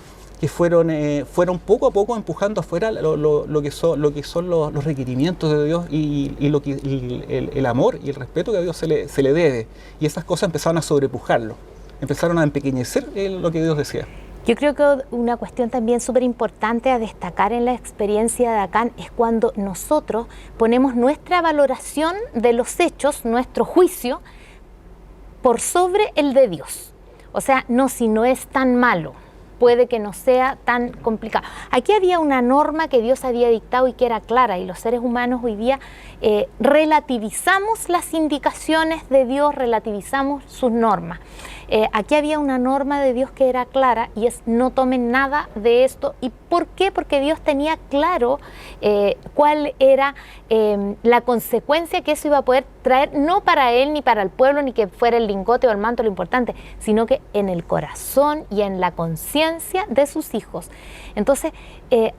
que fueron poco a poco empujando afuera lo que son los requerimientos de Dios y el amor y el respeto que a Dios se le debe. Y esas cosas empezaron a sobrepujarlo. Empezaron a empequeñecer lo que Dios decía. Yo creo que una cuestión también súper importante a destacar en la experiencia de Acán es cuando nosotros ponemos nuestra valoración de los hechos, nuestro juicio, por sobre el de Dios. O sea, si no es tan malo, puede que no sea tan complicado. Aquí había una norma que Dios había dictado y que era clara, y los seres humanos hoy día relativizamos las indicaciones de Dios, relativizamos sus normas. Aquí había una norma de Dios que era clara, y es: no tomen nada de esto. ¿Y por qué? Porque Dios tenía claro cuál era la consecuencia que eso iba a poder traer, no para él ni para el pueblo, ni que fuera el lingote o el manto lo importante, sino que en el corazón y en la conciencia de sus hijos. Entonces,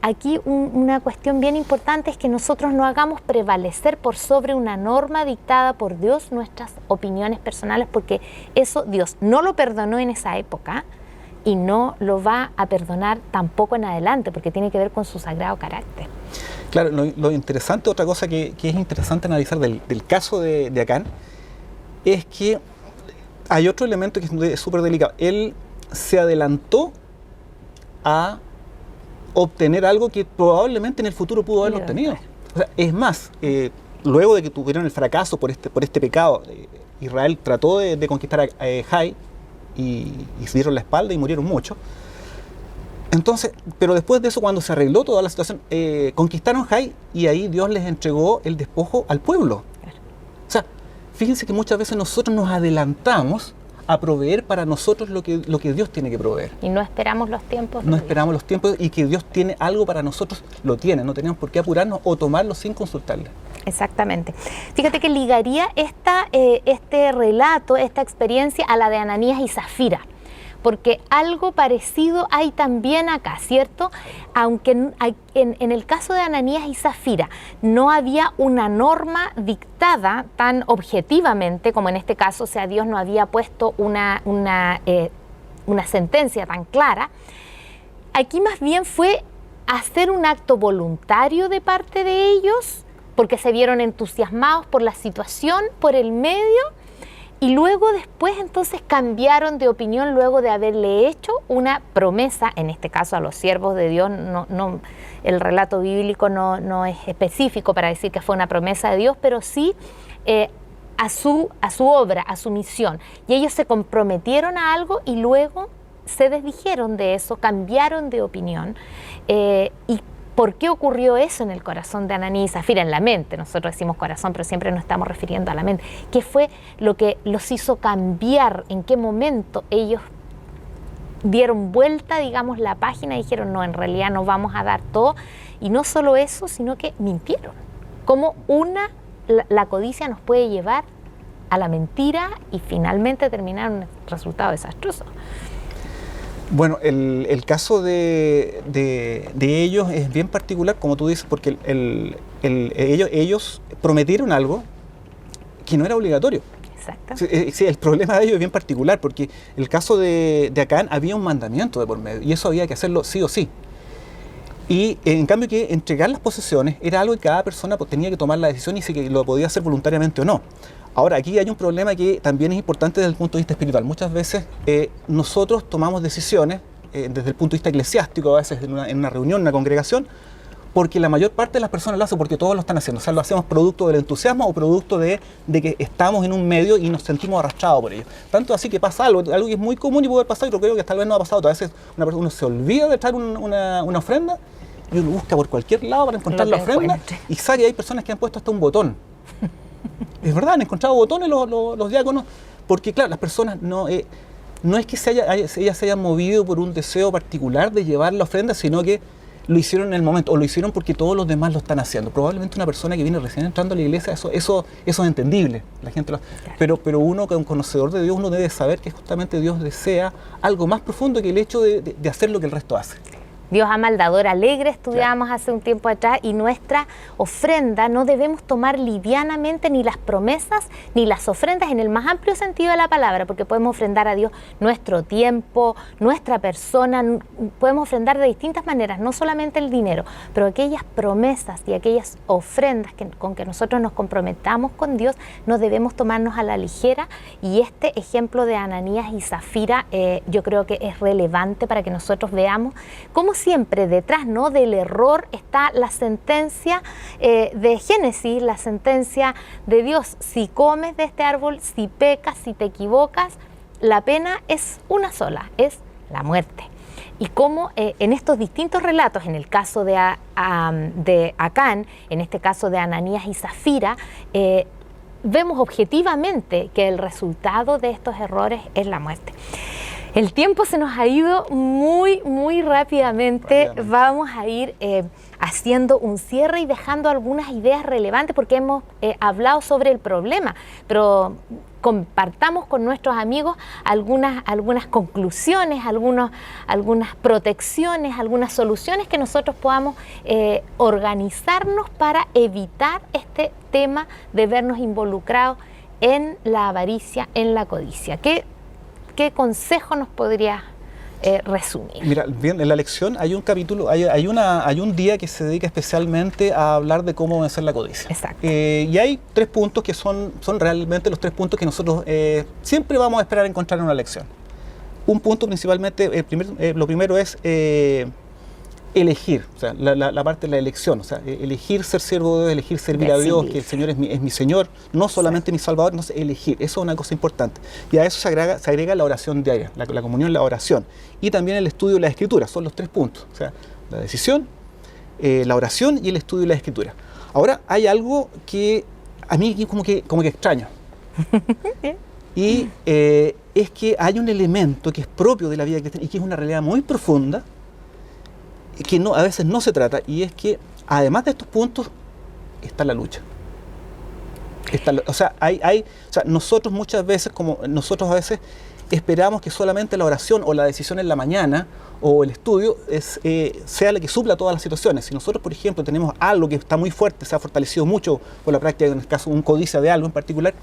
aquí una cuestión bien importante es que nosotros no hagamos prevalecer por sobre una norma dictada por Dios nuestras opiniones personales, porque eso Dios no lo perdonó en esa época y no lo va a perdonar tampoco en adelante, porque tiene que ver con su sagrado carácter. Claro, lo interesante, otra cosa que es interesante analizar del caso de Acán, es que hay otro elemento que es súper delicado. Él se adelantó a obtener algo que probablemente en el futuro pudo haberlo obtenido. O sea, es más, luego de que tuvieron el fracaso por este pecado, Israel trató de conquistar a Jai y se dieron la espalda y murieron muchos. Entonces, pero después de eso, cuando se arregló toda la situación, conquistaron Jai, y ahí Dios les entregó el despojo al pueblo. O sea, fíjense que muchas veces nosotros nos adelantamos a proveer para nosotros lo que Dios tiene que proveer. Y no esperamos los tiempos. No esperamos los tiempos, y que Dios tiene algo para nosotros, lo tiene. No tenemos por qué apurarnos o tomarlo sin consultarle. Exactamente. Fíjate que ligaría este relato, esta experiencia, a la de Ananías y Zafira, porque algo parecido hay también acá, ¿cierto? Aunque en el caso de Ananías y Zafira no había una norma dictada tan objetivamente como en este caso, o sea, Dios no había puesto una sentencia tan clara. Aquí más bien fue hacer un acto voluntario de parte de ellos, porque se vieron entusiasmados por la situación, por el medio, Y luego después entonces cambiaron de opinión luego de haberle hecho una promesa, en este caso a los siervos de Dios. El relato bíblico no es específico para decir que fue una promesa de Dios, pero sí a su obra, a su misión. Y ellos se comprometieron a algo y luego se desdijeron de eso, cambiaron de opinión. ¿Y por qué ocurrió eso en el corazón de Ananías y Zafira? En la mente, nosotros decimos corazón, pero siempre nos estamos refiriendo a la mente. ¿Qué fue lo que los hizo cambiar? ¿En qué momento ellos dieron vuelta, digamos, la página y dijeron, no, en realidad no vamos a dar todo? Y no solo eso, sino que mintieron. Como la codicia nos puede llevar a la mentira y finalmente terminar en un resultado desastroso. Bueno, el caso de ellos es bien particular, como tú dices, porque ellos prometieron algo que no era obligatorio. Exacto. Sí, el problema de ellos es bien particular, porque el caso de Acán había un mandamiento de por medio, y eso había que hacerlo sí o sí. Y en cambio que entregar las posesiones era algo que cada persona tenía que tomar la decisión y si que lo podía hacer voluntariamente o no. Ahora, aquí hay un problema que también es importante desde el punto de vista espiritual. Muchas veces nosotros tomamos decisiones desde el punto de vista eclesiástico, a veces en una reunión, en una congregación, porque la mayor parte de las personas lo hacen porque todos lo están haciendo. O sea, lo hacemos producto del entusiasmo o producto de que estamos en un medio y nos sentimos arrastrados por ello. Tanto así que pasa algo que es muy común y puede pasar, y yo creo que tal vez no ha pasado. A veces uno se olvida de traer una ofrenda y uno busca por cualquier lado para encontrar la ofrenda y sabe que hay personas que han puesto hasta un botón. Es verdad, han encontrado botones los diáconos, porque claro, las personas no es que ellas se hayan movido por un deseo particular de llevar la ofrenda, sino que lo hicieron en el momento, o lo hicieron porque todos los demás lo están haciendo. Probablemente una persona que viene recién entrando a la iglesia, eso es entendible, la gente pero uno que es un conocedor de Dios, uno debe saber que justamente Dios desea algo más profundo que el hecho de hacer lo que el resto hace. Dios ama al dador alegre, estudiábamos hace un tiempo atrás, y nuestra ofrenda no debemos tomar livianamente ni las promesas ni las ofrendas en el más amplio sentido de la palabra, porque podemos ofrendar a Dios nuestro tiempo, nuestra persona, podemos ofrendar de distintas maneras, no solamente el dinero, pero aquellas promesas y aquellas ofrendas con que nosotros nos comprometamos con Dios, no debemos tomarnos a la ligera, y este ejemplo de Ananías y Zafira yo creo que es relevante para que nosotros veamos cómo siempre detrás, ¿no?, del error está la sentencia de Génesis, la sentencia de Dios. Si comes de este árbol, si pecas, si te equivocas, la pena es una sola, es la muerte. Y cómo en estos distintos relatos, en el caso de Acán, en este caso de Ananías y Zafira, vemos objetivamente que el resultado de estos errores es la muerte. El tiempo se nos ha ido muy rápidamente. Vamos a ir haciendo un cierre y dejando algunas ideas relevantes, porque hemos hablado sobre el problema, pero compartamos con nuestros amigos algunas conclusiones, algunas protecciones, algunas soluciones que nosotros podamos organizarnos para evitar este tema de vernos involucrados en la avaricia, en la codicia. ¿Qué consejo nos podría resumir? Mira, bien, en la lección hay un capítulo, hay un día que se dedica especialmente a hablar de cómo vencer la codicia. Exacto. Y hay 3 puntos que son realmente los 3 puntos que nosotros siempre vamos a esperar encontrar en una lección. Un punto principalmente, lo primero es elegir, o sea, la parte de la elección, o sea, elegir ser siervo de Dios, elegir servir a Dios, que el Señor es mi Señor, no solamente mi Salvador, no sé, elegir, eso es una cosa importante. Y a eso se agrega la oración diaria, la comunión, la oración, y también el estudio de la Escritura, son los 3 puntos, o sea, la decisión, la oración y el estudio de la Escritura. Ahora, hay algo que a mí como que extraño, y es que hay un elemento que es propio de la vida cristiana y que es una realidad muy profunda, que a veces no se trata, y es que además de estos puntos está la lucha. O sea, nosotros muchas veces, nosotros a veces esperamos que solamente la oración o la decisión en la mañana o el estudio sea la que supla todas las situaciones. Si nosotros, por ejemplo, tenemos algo que está muy fuerte, se ha fortalecido mucho por la práctica, en el caso un codicia de algo en particular,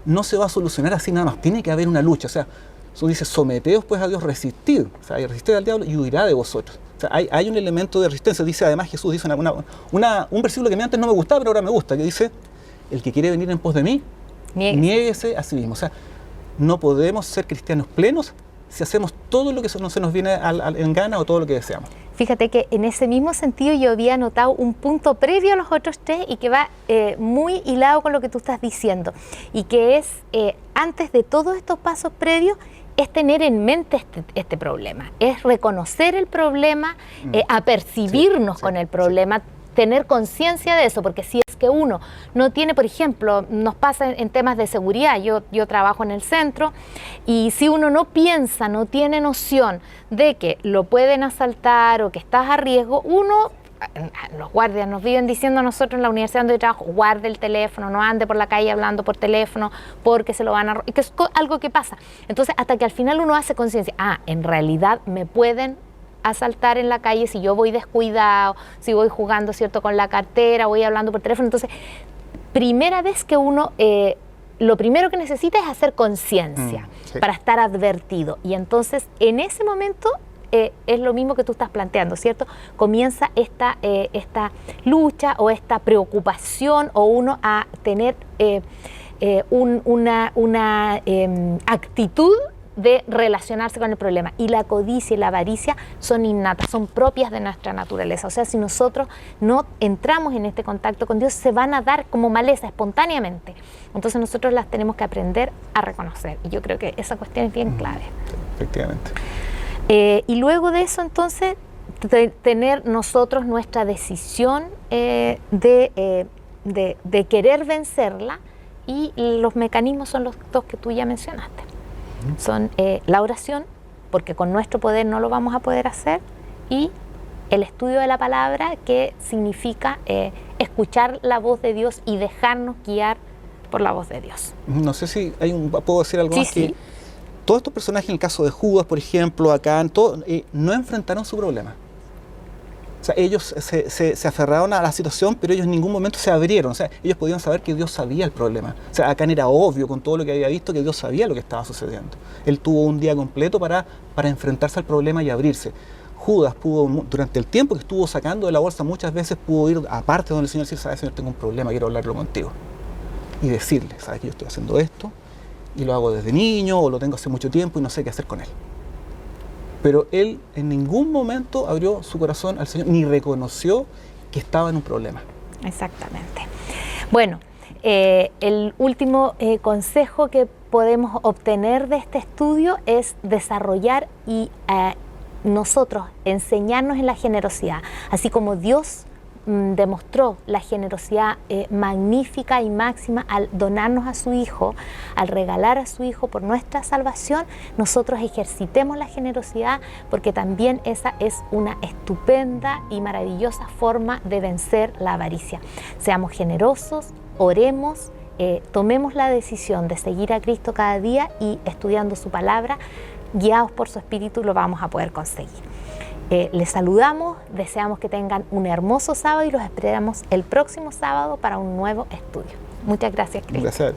no se va a solucionar así nada más, tiene que haber una lucha. O sea, eso dice, someteos pues a Dios, resistid, o sea, resistid al diablo y huirá de vosotros. O sea, hay un elemento de resistencia. Dice, además, Jesús dice un versículo que a mí antes no me gustaba, pero ahora me gusta, que dice, el que quiere venir en pos de mí, Niéguese a sí mismo. O sea, no podemos ser cristianos plenos si hacemos todo lo que no se nos viene en gana o todo lo que deseamos. Fíjate que en ese mismo sentido yo había anotado un punto previo a los otros tres y que va muy hilado con lo que tú estás diciendo, y que es, antes de todos estos pasos previos, es tener en mente este problema, es reconocer el problema, apercibirnos con el problema, tener conciencia de eso, porque si es que uno no tiene, por ejemplo, nos pasa en temas de seguridad, yo trabajo en el centro, y si uno no piensa, no tiene noción de que lo pueden asaltar o que estás a riesgo, los guardias nos viven diciendo a nosotros en la universidad donde yo trabajo, guarde el teléfono, no ande por la calle hablando por teléfono porque se lo van a... que es algo que pasa. Entonces, hasta que al final uno hace conciencia, en realidad me pueden asaltar en la calle si yo voy descuidado, si voy jugando, ¿cierto?, con la cartera, voy hablando por teléfono. Entonces, primera vez que uno... lo primero que necesita es hacer conciencia para estar advertido. Y entonces, en ese momento... es lo mismo que tú estás planteando, ¿cierto? Comienza esta lucha o esta preocupación, o uno a tener una actitud de relacionarse con el problema. Y la codicia y la avaricia son innatas, son propias de nuestra naturaleza. O sea, si nosotros no entramos en este contacto con Dios, se van a dar como maleza espontáneamente. Entonces nosotros las tenemos que aprender a reconocer. Y yo creo que esa cuestión es bien clave. Efectivamente. Y luego de eso, entonces, tener nosotros nuestra decisión de querer vencerla, y los mecanismos son los dos que tú ya mencionaste. Son la oración, porque con nuestro poder no lo vamos a poder hacer, y el estudio de la palabra, que significa escuchar la voz de Dios y dejarnos guiar por la voz de Dios. No sé si puedo decir algo más. Sí. Todos estos personajes, en el caso de Judas, por ejemplo, Acán, no enfrentaron su problema. O sea, ellos se aferraron a la situación, pero ellos en ningún momento se abrieron. O sea, ellos podían saber que Dios sabía el problema. O sea, Acán era obvio, con todo lo que había visto, que Dios sabía lo que estaba sucediendo. Él tuvo un día completo para enfrentarse al problema y abrirse. Judas pudo, durante el tiempo que estuvo sacando de la bolsa, muchas veces pudo ir aparte donde el Señor, decir, ¿sabes, Señor, tengo un problema, quiero hablarlo contigo? Y decirle, ¿sabes que yo estoy haciendo esto? Y lo hago desde niño, o lo tengo hace mucho tiempo y no sé qué hacer con él. Pero él en ningún momento abrió su corazón al Señor, ni reconoció que estaba en un problema. Exactamente. Bueno, el último consejo que podemos obtener de este estudio es desarrollar y nosotros enseñarnos en la generosidad. Así como Dios demostró la generosidad magnífica y máxima al donarnos a su Hijo, al regalar a su Hijo por nuestra salvación, nosotros ejercitemos la generosidad, porque también esa es una estupenda y maravillosa forma de vencer la avaricia. Seamos generosos, oremos, tomemos la decisión de seguir a Cristo cada día, y estudiando su palabra, guiados por su Espíritu, lo vamos a poder conseguir. Les saludamos, deseamos que tengan un hermoso sábado y los esperamos el próximo sábado para un nuevo estudio. Muchas gracias, Cristo. Gracias.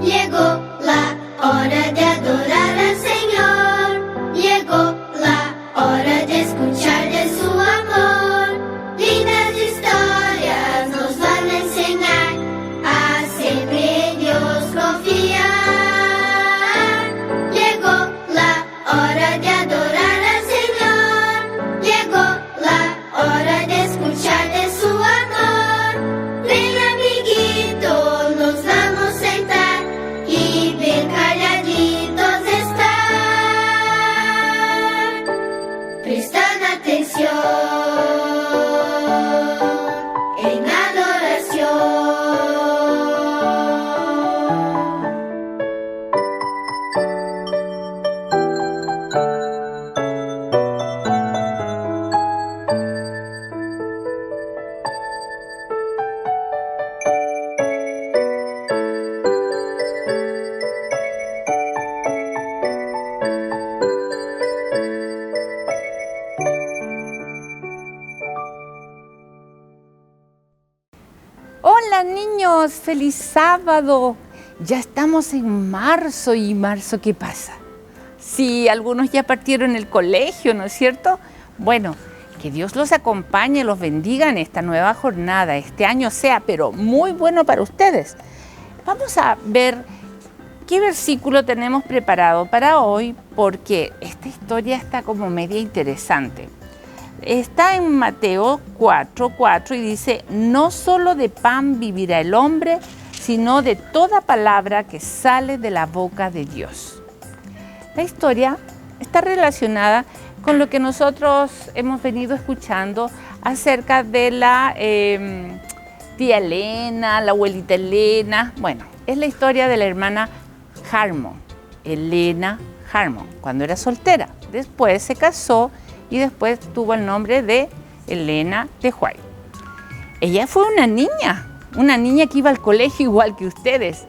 Llegó la hora de Hola niños, feliz sábado. Ya estamos en marzo y marzo, ¿qué pasa? Sí, algunos ya partieron el colegio, ¿no es cierto? Bueno, que Dios los acompañe, los bendiga en esta nueva jornada. Este año sea, pero muy bueno para ustedes. Vamos a ver qué versículo tenemos preparado para hoy, porque esta historia está como media interesante. Está en Mateo 4:4 y dice, no solo de pan vivirá el hombre, sino de toda palabra que sale de la boca de Dios. La historia está relacionada con lo que nosotros hemos venido escuchando acerca de la tía Elena, la abuelita Elena. Bueno, es la historia de la hermana Harmon, Elena Harmon, cuando era soltera. Después se casó y después tuvo el nombre de Elena de White. Ella fue una niña que iba al colegio igual que ustedes,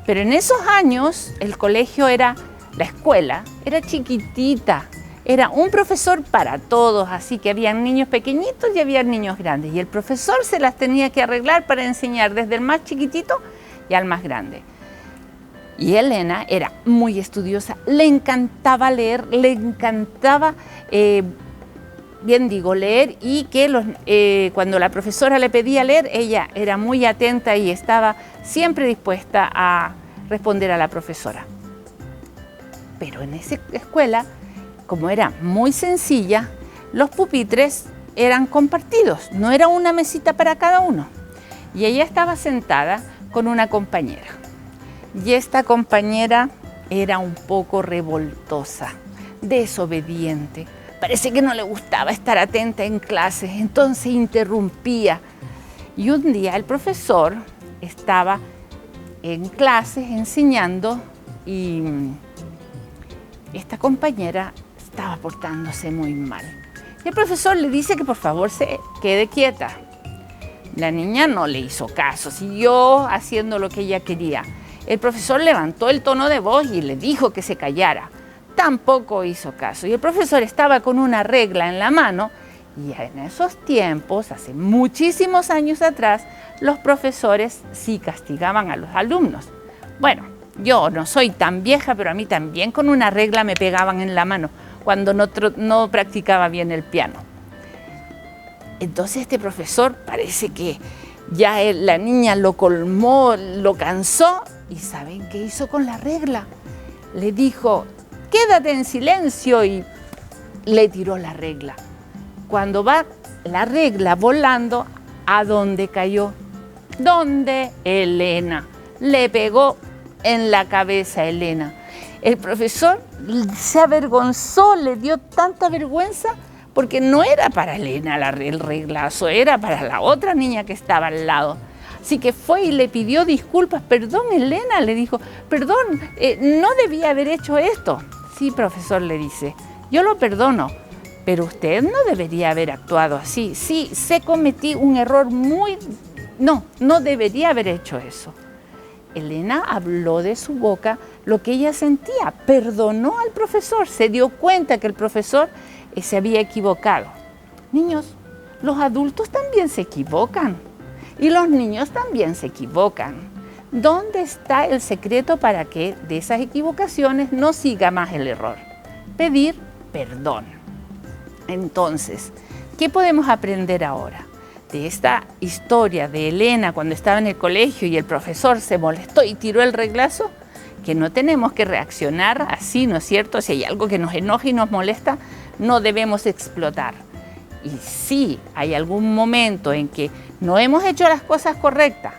pero en esos años el colegio la escuela era chiquitita, era un profesor para todos, así que había niños pequeñitos y había niños grandes, y el profesor se las tenía que arreglar para enseñar desde el más chiquitito y al más grande. Y Elena era muy estudiosa, le encantaba leer, le encantaba leer, y que cuando la profesora le pedía leer, ella era muy atenta y estaba siempre dispuesta a responder a la profesora. Pero en esa escuela, como era muy sencilla, los pupitres eran compartidos, no era una mesita para cada uno. Y ella estaba sentada con una compañera. Y esta compañera era un poco revoltosa, desobediente. Parece que no le gustaba estar atenta en clases, entonces interrumpía. Y un día el profesor estaba en clases enseñando y esta compañera estaba portándose muy mal. Y el profesor le dice que por favor se quede quieta. La niña no le hizo caso, siguió haciendo lo que ella quería. El profesor levantó el tono de voz y le dijo que se callara. Tampoco hizo caso. Y el profesor estaba con una regla en la mano, y en esos tiempos, hace muchísimos años atrás, los profesores sí castigaban a los alumnos. Bueno, yo no soy tan vieja, pero a mí también con una regla me pegaban en la mano cuando no practicaba bien el piano. Entonces este profesor parece que ya la niña lo colmó, lo cansó, y ¿saben qué hizo con la regla? Le dijo, quédate en silencio, y le tiró la regla. Cuando va la regla volando, ¿a dónde cayó? ¿Dónde? Elena. Le pegó en la cabeza a Elena. El profesor se avergonzó, le dio tanta vergüenza, porque no era para Elena el reglazo, era para la otra niña que estaba al lado. Así que fue y le pidió disculpas. Perdón, Elena, le dijo, perdón, no debía haber hecho esto. Sí, profesor, le dice, yo lo perdono, pero usted no debería haber actuado así. Sí, cometí un error no debería haber hecho eso. Elena habló de su boca lo que ella sentía, perdonó al profesor, se dio cuenta que el profesor se había equivocado. Niños, los adultos también se equivocan y los niños también se equivocan. ¿Dónde está el secreto para que de esas equivocaciones no siga más el error? Pedir perdón. Entonces, ¿qué podemos aprender ahora? De esta historia de Elena cuando estaba en el colegio y el profesor se molestó y tiró el reglazo, que no tenemos que reaccionar así, ¿no es cierto? Si hay algo que nos enoja y nos molesta, no debemos explotar. Y si hay algún momento en que no hemos hecho las cosas correctas,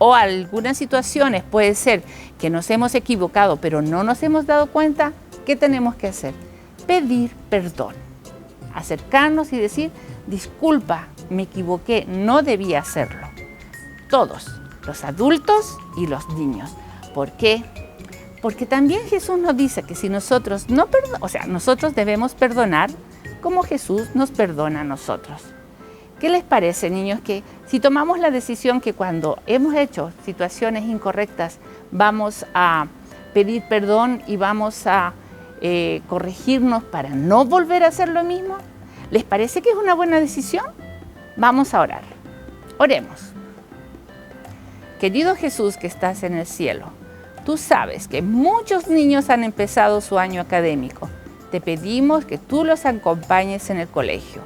o algunas situaciones puede ser que nos hemos equivocado pero no nos hemos dado cuenta, ¿qué tenemos que hacer? Pedir perdón, acercarnos y decir, disculpa, me equivoqué, no debía hacerlo. Todos, los adultos y los niños. ¿Por qué? Porque también Jesús nos dice que si nosotros nosotros debemos perdonar como Jesús nos perdona a nosotros. ¿Qué les parece, niños, que si tomamos la decisión que cuando hemos hecho situaciones incorrectas vamos a pedir perdón y vamos a corregirnos para no volver a hacer lo mismo? ¿Les parece que es una buena decisión? Vamos a orar. Oremos. Querido Jesús que estás en el cielo, tú sabes que muchos niños han empezado su año académico. Te pedimos que tú los acompañes en el colegio.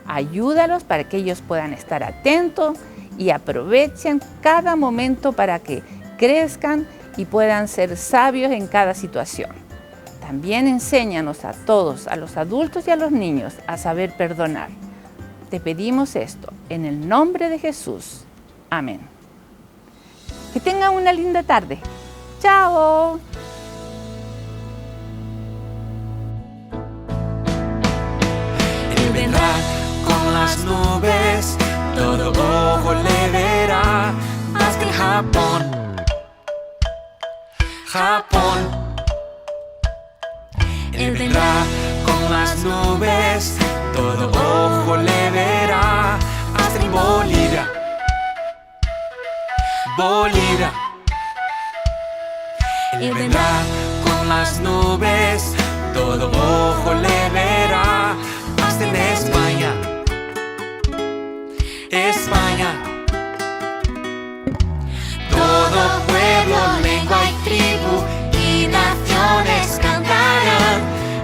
Ayúdalos para que ellos puedan estar atentos y aprovechen cada momento para que crezcan y puedan ser sabios en cada situación. También enséñanos a todos, a los adultos y a los niños, a saber perdonar. Te pedimos esto en el nombre de Jesús. Amén. Que tengan una linda tarde. ¡Chao! Él vendrá con las nubes, todo ojo le verá, hasta en Japón. Él vendrá con las nubes, todo ojo le verá, hasta en Bolivia. Él vendrá con las nubes, todo ojo le verá, hasta en España. Todo pueblo, lengua y tribu y naciones cantarán,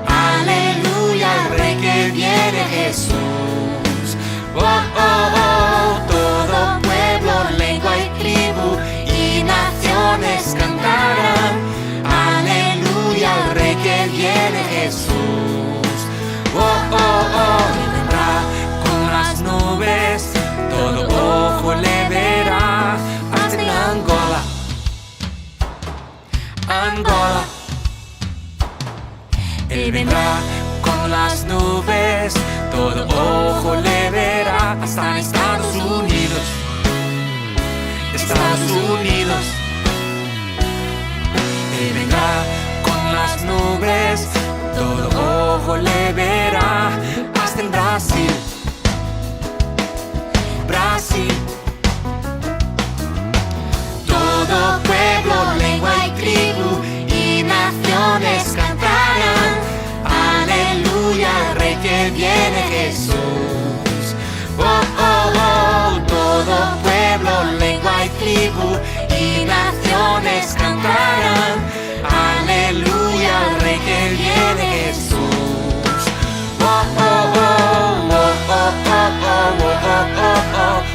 aleluya al Rey que viene Jesús. Oh, oh, oh, todo pueblo, lengua y tribu y naciones cantarán, aleluya al Rey que viene Jesús. Oh, oh, oh, vendrá con las nubes, todo ojo le verá, hasta en Angola. Él vendrá con las nubes, todo ojo le verá, hasta en Estados Unidos. Él vendrá con las nubes, todo ojo le verá, hasta en Brasil. Todo pueblo, lengua y tribu y naciones cantarán, aleluya al Rey que viene Jesús. Oh, oh, oh, todo pueblo, lengua y tribu y naciones cantarán, aleluya al Rey que viene Jesús. Oh, oh, oh, oh, oh, oh, oh, oh,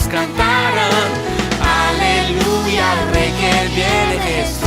cantarán, aleluya al Rey que viene Jesús.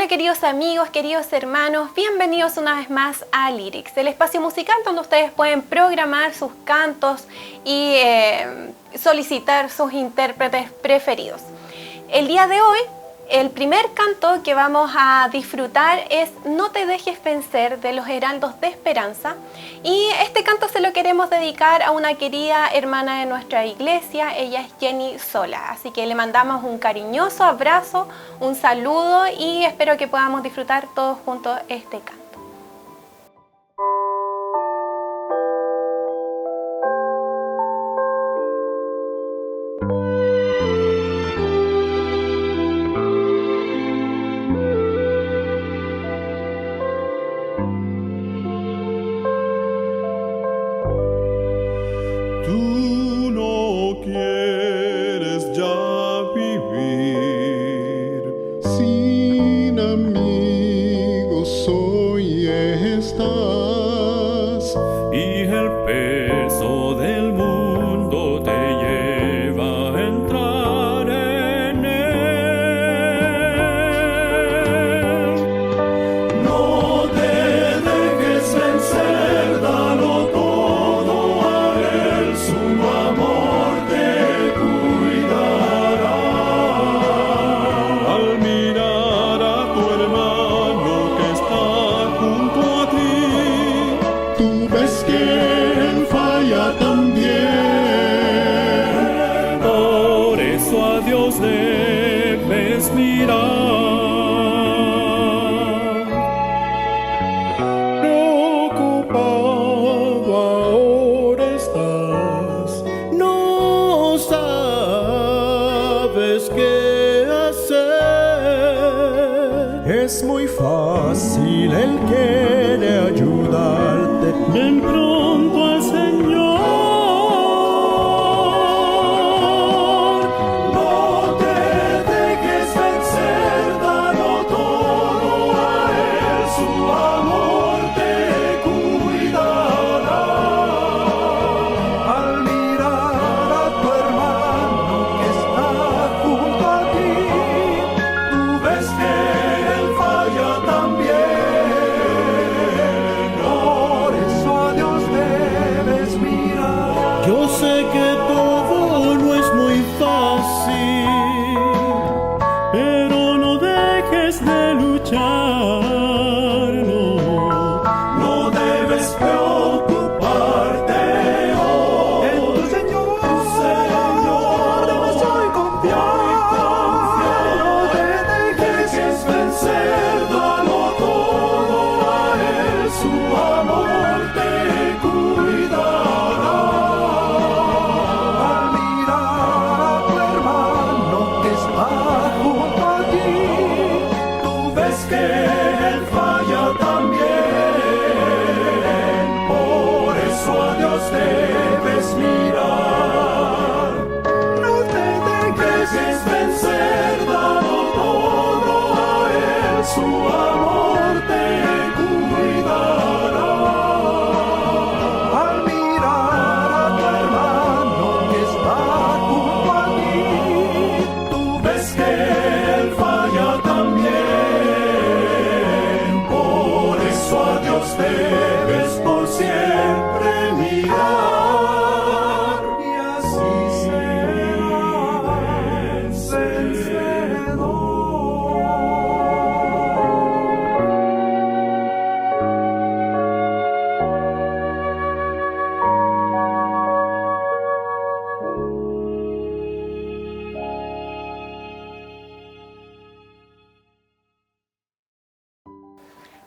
Hola queridos amigos, queridos hermanos, bienvenidos una vez más a Lyrics, el espacio musical donde ustedes pueden programar sus cantos y solicitar sus intérpretes preferidos. El día de hoy, el primer canto que vamos a disfrutar es No te dejes vencer, de los Heraldos de Esperanza, y este canto se lo queremos dedicar a una querida hermana de nuestra iglesia. Ella es Jenny Sola, así que le mandamos un cariñoso abrazo, un saludo y espero que podamos disfrutar todos juntos este canto. Tú no quieres ya vivir sin amigos, hoy estás, y el peso del mundo te lleva a entrar en él. No te dejes vencer, dalo todo a él, su amor te cuidará. Al mirar a tu hermano que está junto a ti, tú ves que él falla también. Por eso a Dios debes mirar. Preocupado ahora estás, no sabes qué hacer. Es muy fácil, Él quiere ayudarte. Ven pronto al Señor. No te dejes vencer, dalo todo a Él, su amor te cuidará. Al mirar a tu hermano que está junto a ti, tú ves que él falla también. Por eso a Dios debes mirar. Yo sé que todo no es muy fácil, pero no dejes de luchar, no. No debes preocuparte hoy. En tu Señor debes hoy confiar. No te dejes vencer, dalo todo a Él, su amor te cuidará. Al mirar a tu hermano que está junto a ti, tú ves que él falla también. Por eso a Dios debes mirar. No te dejes vencer, dalo todo a él, su amor te cuidará. Al mirar a tu hermano que está junto a ti, tú ves que él falla también. Por eso a Dios debes por siempre mirar, y así serás vencedor.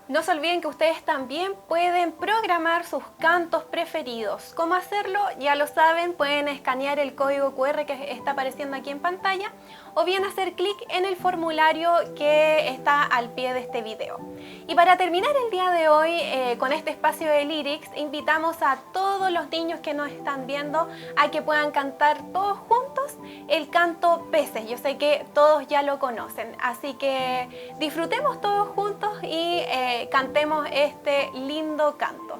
No se olviden que ustedes también pueden programar sus cantos preferidos. ¿Cómo hacerlo? Ya lo saben, pueden escanear el código QR que está apareciendo aquí en pantalla o bien hacer clic en el formulario que está al pie de este video. Y para terminar el día de hoy con este espacio de Lyrics, invitamos a todos los niños que nos están viendo a que puedan cantar todos juntos el canto Peces. Yo sé que todos ya lo conocen, así que disfrutemos todos juntos y cantemos este lindo canto.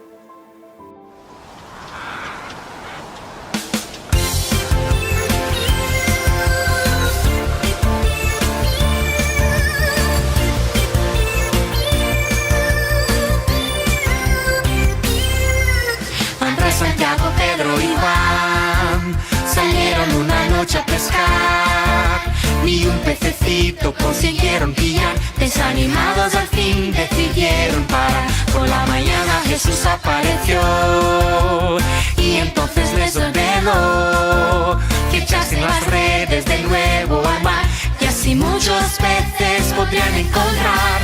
consiguieron pillar, desanimados al fin decidieron parar. Por la mañana Jesús apareció y entonces les ordenó que echasen las redes de nuevo al mar, y así muchos peces podrían encontrar.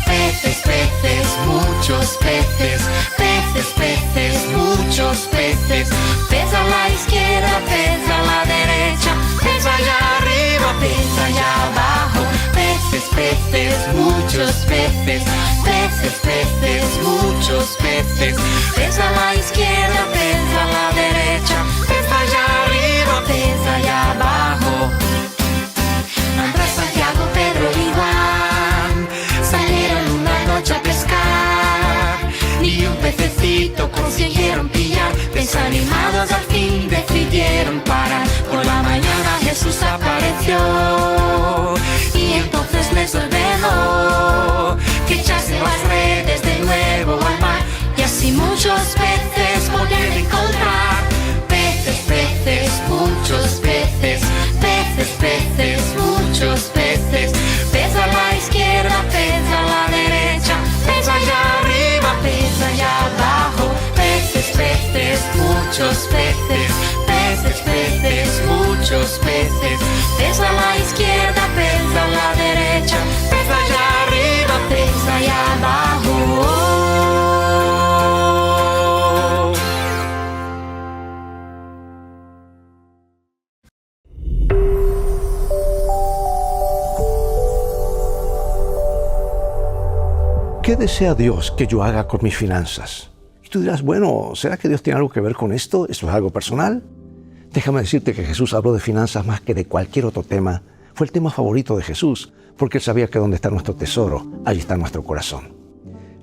Peces, peces, muchos peces, peces, peces, muchos peces. Pez a la izquierda, pez a la derecha, pez allá arriba, pez allá abajo. Peces, peces, muchos peces, peces, peces, muchos peces. Pez a la izquierda, pez a la derecha, pez allá arriba, pez allá abajo. Andrés, Santiago, Pedro y Juan salieron una noche a pescar, ni un pececito consiguieron pillar, desanimados al fin decidieron parar. Por la mañana Jesús apareció y entonces les ordenó que echasen las redes de nuevo al mar, y así muchos peces podían encontrar. Peces, peces, muchos peces, peces, peces, muchos peces. Pez a la izquierda, pez a la derecha, pez allá arriba, pez allá abajo. Peces, peces, muchos peces, peces, peces, muchos peces. Pez a la izquierda, pez a la derecha, pez allá arriba, pez allá abajo. ¿Qué desea Dios que yo haga con mis finanzas? Y tú dirás, bueno, ¿será que Dios tiene algo que ver con esto? ¿Eso es algo personal? Déjame decirte que Jesús habló de finanzas más que de cualquier otro tema. Fue el tema favorito de Jesús, porque Él sabía que donde está nuestro tesoro, allí está nuestro corazón.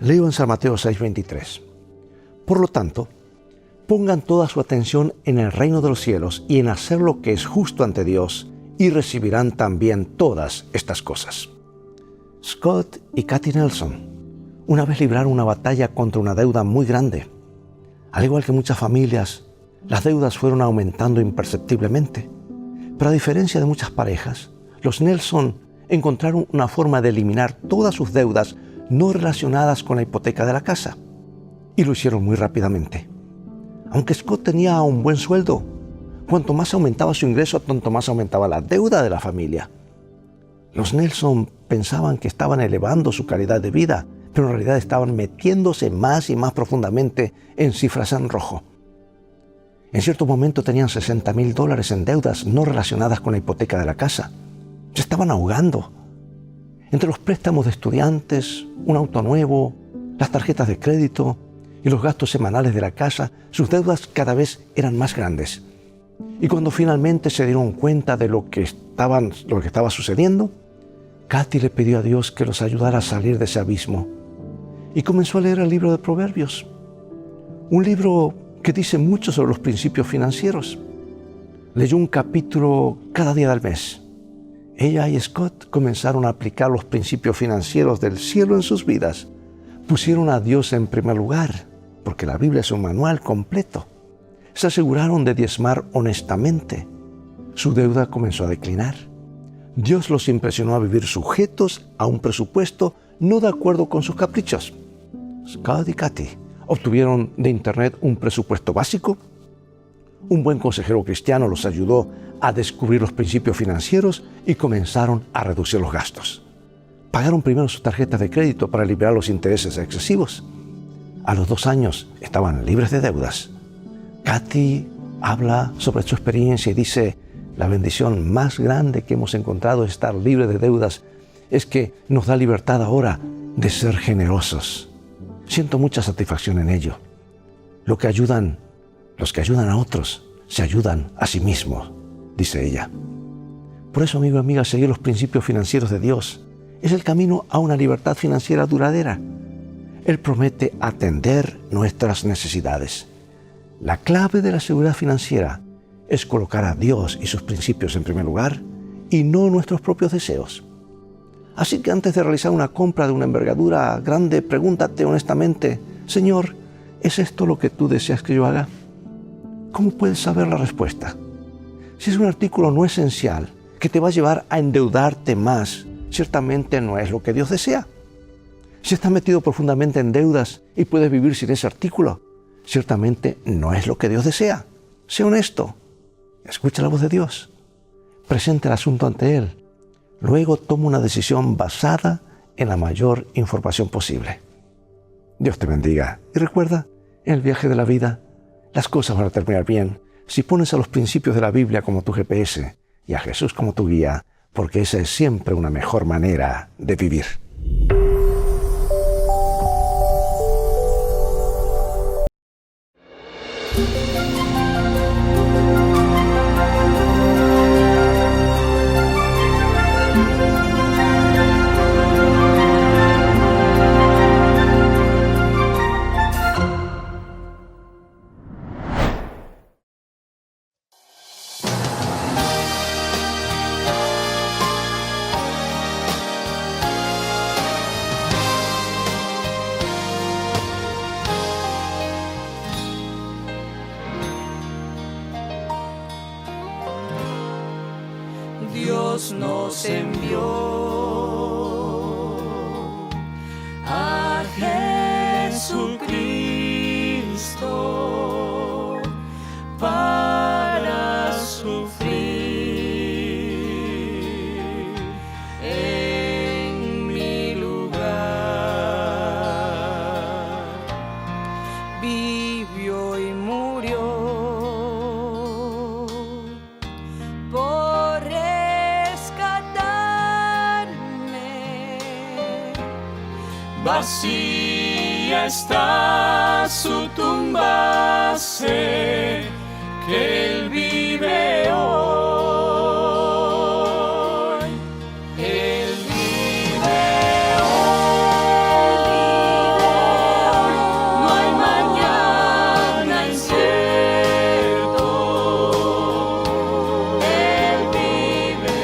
Leo en San Mateo 6:23. Por lo tanto, pongan toda su atención en el reino de los cielos y en hacer lo que es justo ante Dios, y recibirán también todas estas cosas. Scott y Kathy Nelson una vez libraron una batalla contra una deuda muy grande. Al igual que muchas familias, las deudas fueron aumentando imperceptiblemente. Pero a diferencia de muchas parejas, los Nelson encontraron una forma de eliminar todas sus deudas no relacionadas con la hipoteca de la casa. Y lo hicieron muy rápidamente. Aunque Scott tenía un buen sueldo, cuanto más aumentaba su ingreso, tanto más aumentaba la deuda de la familia. Los Nelson pensaban que estaban elevando su calidad de vida, pero en realidad estaban metiéndose más y más profundamente en cifras en rojo. En cierto momento tenían $60,000 en deudas no relacionadas con la hipoteca de la casa. Se estaban ahogando. Entre los préstamos de estudiantes, un auto nuevo, las tarjetas de crédito y los gastos semanales de la casa, sus deudas cada vez eran más grandes. Y cuando finalmente se dieron cuenta de lo que estaba sucediendo, Kathy le pidió a Dios que los ayudara a salir de ese abismo. Y comenzó a leer el libro de Proverbios, un libro que dice mucho sobre los principios financieros. Leyó un capítulo cada día del mes. Ella y Scott comenzaron a aplicar los principios financieros del cielo en sus vidas. Pusieron a Dios en primer lugar, porque la Biblia es un manual completo. Se aseguraron de diezmar honestamente. Su deuda comenzó a declinar. Dios los impresionó a vivir sujetos a un presupuesto no de acuerdo con sus caprichos. Scott y Kathy obtuvieron de Internet un presupuesto básico. Un buen consejero cristiano los ayudó a descubrir los principios financieros y comenzaron a reducir los gastos. Pagaron primero sus tarjetas de crédito para liberar los intereses excesivos. A los 2 años estaban libres de deudas. Kathy habla sobre su experiencia y dice: la bendición más grande que hemos encontrado es estar libre de deudas. Es que nos da libertad ahora de ser generosos. Siento mucha satisfacción en ello. Los que ayudan a otros se ayudan a sí mismos, dice ella. Por eso, amigo y amiga, seguir los principios financieros de Dios es el camino a una libertad financiera duradera. Él promete atender nuestras necesidades. La clave de la seguridad financiera es colocar a Dios y sus principios en primer lugar y no nuestros propios deseos. Así que antes de realizar una compra de una envergadura grande, pregúntate honestamente: Señor, ¿es esto lo que tú deseas que yo haga? ¿Cómo puedes saber la respuesta? Si es un artículo no esencial que te va a llevar a endeudarte más, ciertamente no es lo que Dios desea. Si estás metido profundamente en deudas y puedes vivir sin ese artículo, ciertamente no es lo que Dios desea. Sé honesto. Escucha la voz de Dios. Presenta el asunto ante Él. Luego toma una decisión basada en la mayor información posible. Dios te bendiga. Y recuerda, en el viaje de la vida, las cosas van a terminar bien si pones a los principios de la Biblia como tu GPS y a Jesús como tu guía, porque esa es siempre una mejor manera de vivir. Dios nos envió a Jesucristo para sufrir en mi lugar. Vivió y murió por vacía está su tumba, sé que Él vive hoy. Él vive hoy. No hay mañana incierto. Él vive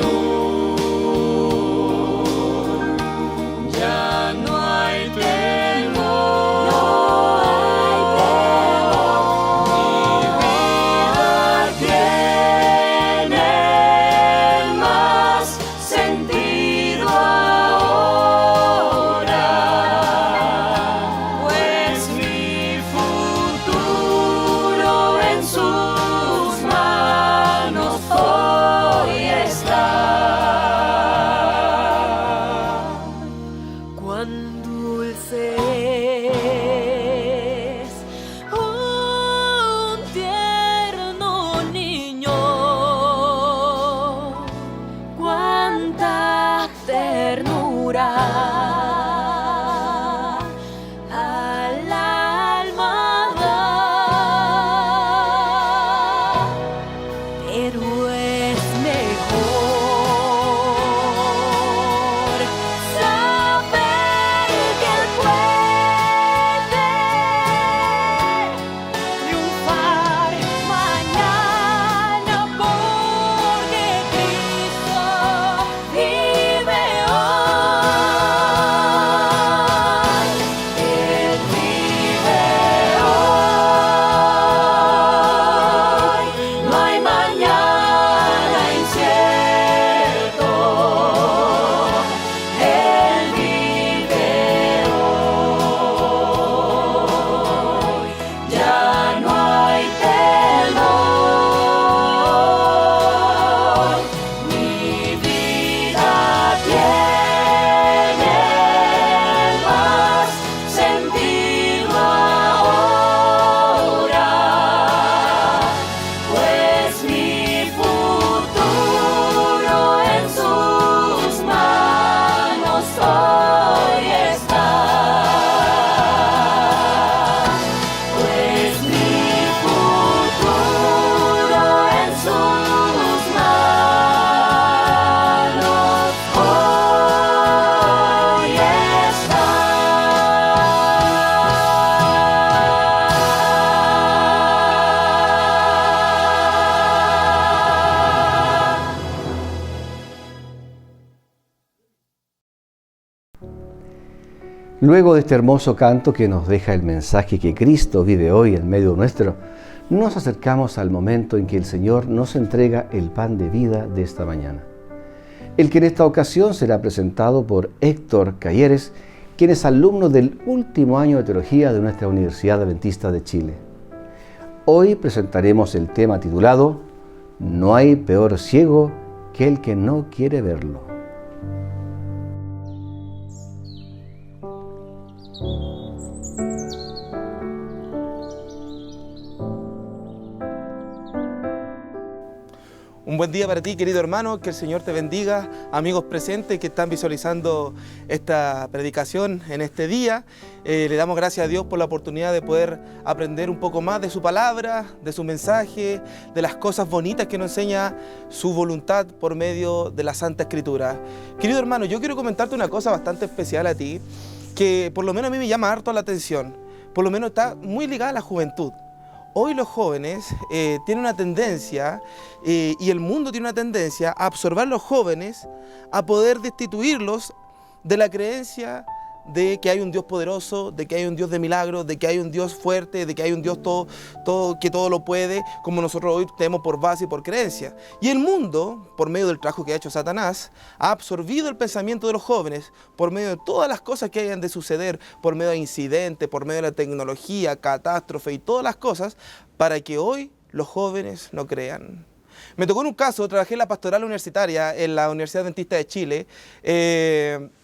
hoy. Ya no hay temor, mi vida tiene más sentido ahora, pues mi futuro en sus manos hoy está. Cuán dulce es un tierno niño, cuánta ternura al alma da, pero es mejor saber que Él puede triunfar mañana, porque Cristo vive hoy. Él vive hoy. No hay mañana incierto. Él vive hoy. Ya no hay temor. Mi vida tiene más sentido ahora, pues mi futuro en sus manos hoy está. Pues mi futuro en sus manos hoy está. Luego de este hermoso canto que nos deja el mensaje que Cristo vive hoy en medio nuestro, nos acercamos al momento en que el Señor nos entrega el pan de vida de esta mañana. el que en esta ocasión será presentado por Héctor Calleres, quien es alumno del último año de Teología de nuestra Universidad Adventista de Chile. Hoy presentaremos el tema titulado No hay peor ciego que el que no quiere verlo. Un buen día para ti, querido hermano, que el Señor te bendiga, amigos presentes que están visualizando esta predicación en este día. Le damos gracias a Dios por la oportunidad de poder aprender un poco más de su palabra, de su mensaje, de las cosas bonitas que nos enseña su voluntad por medio de la Santa Escritura. Querido hermano, yo quiero comentarte una cosa bastante especial a ti, que por lo menos a mí me llama harto la atención, por lo menos está muy ligada a la juventud. Hoy los jóvenes tienen una tendencia, y el mundo tiene una tendencia a absorber a los jóvenes, a poder destituirlos de la creencia de que hay un Dios poderoso, de que hay un Dios de milagros, de que hay un Dios fuerte, de que hay un Dios que todo lo puede, como nosotros hoy tenemos por base y por creencia. Y el mundo, por medio del trabajo que ha hecho Satanás, ha absorbido el pensamiento de los jóvenes por medio de todas las cosas que hayan de suceder, por medio de incidentes, por medio de la tecnología, catástrofe y todas las cosas, para que hoy los jóvenes no crean. Me tocó en un caso, trabajé en la pastoral universitaria en la Universidad Adventista de Chile,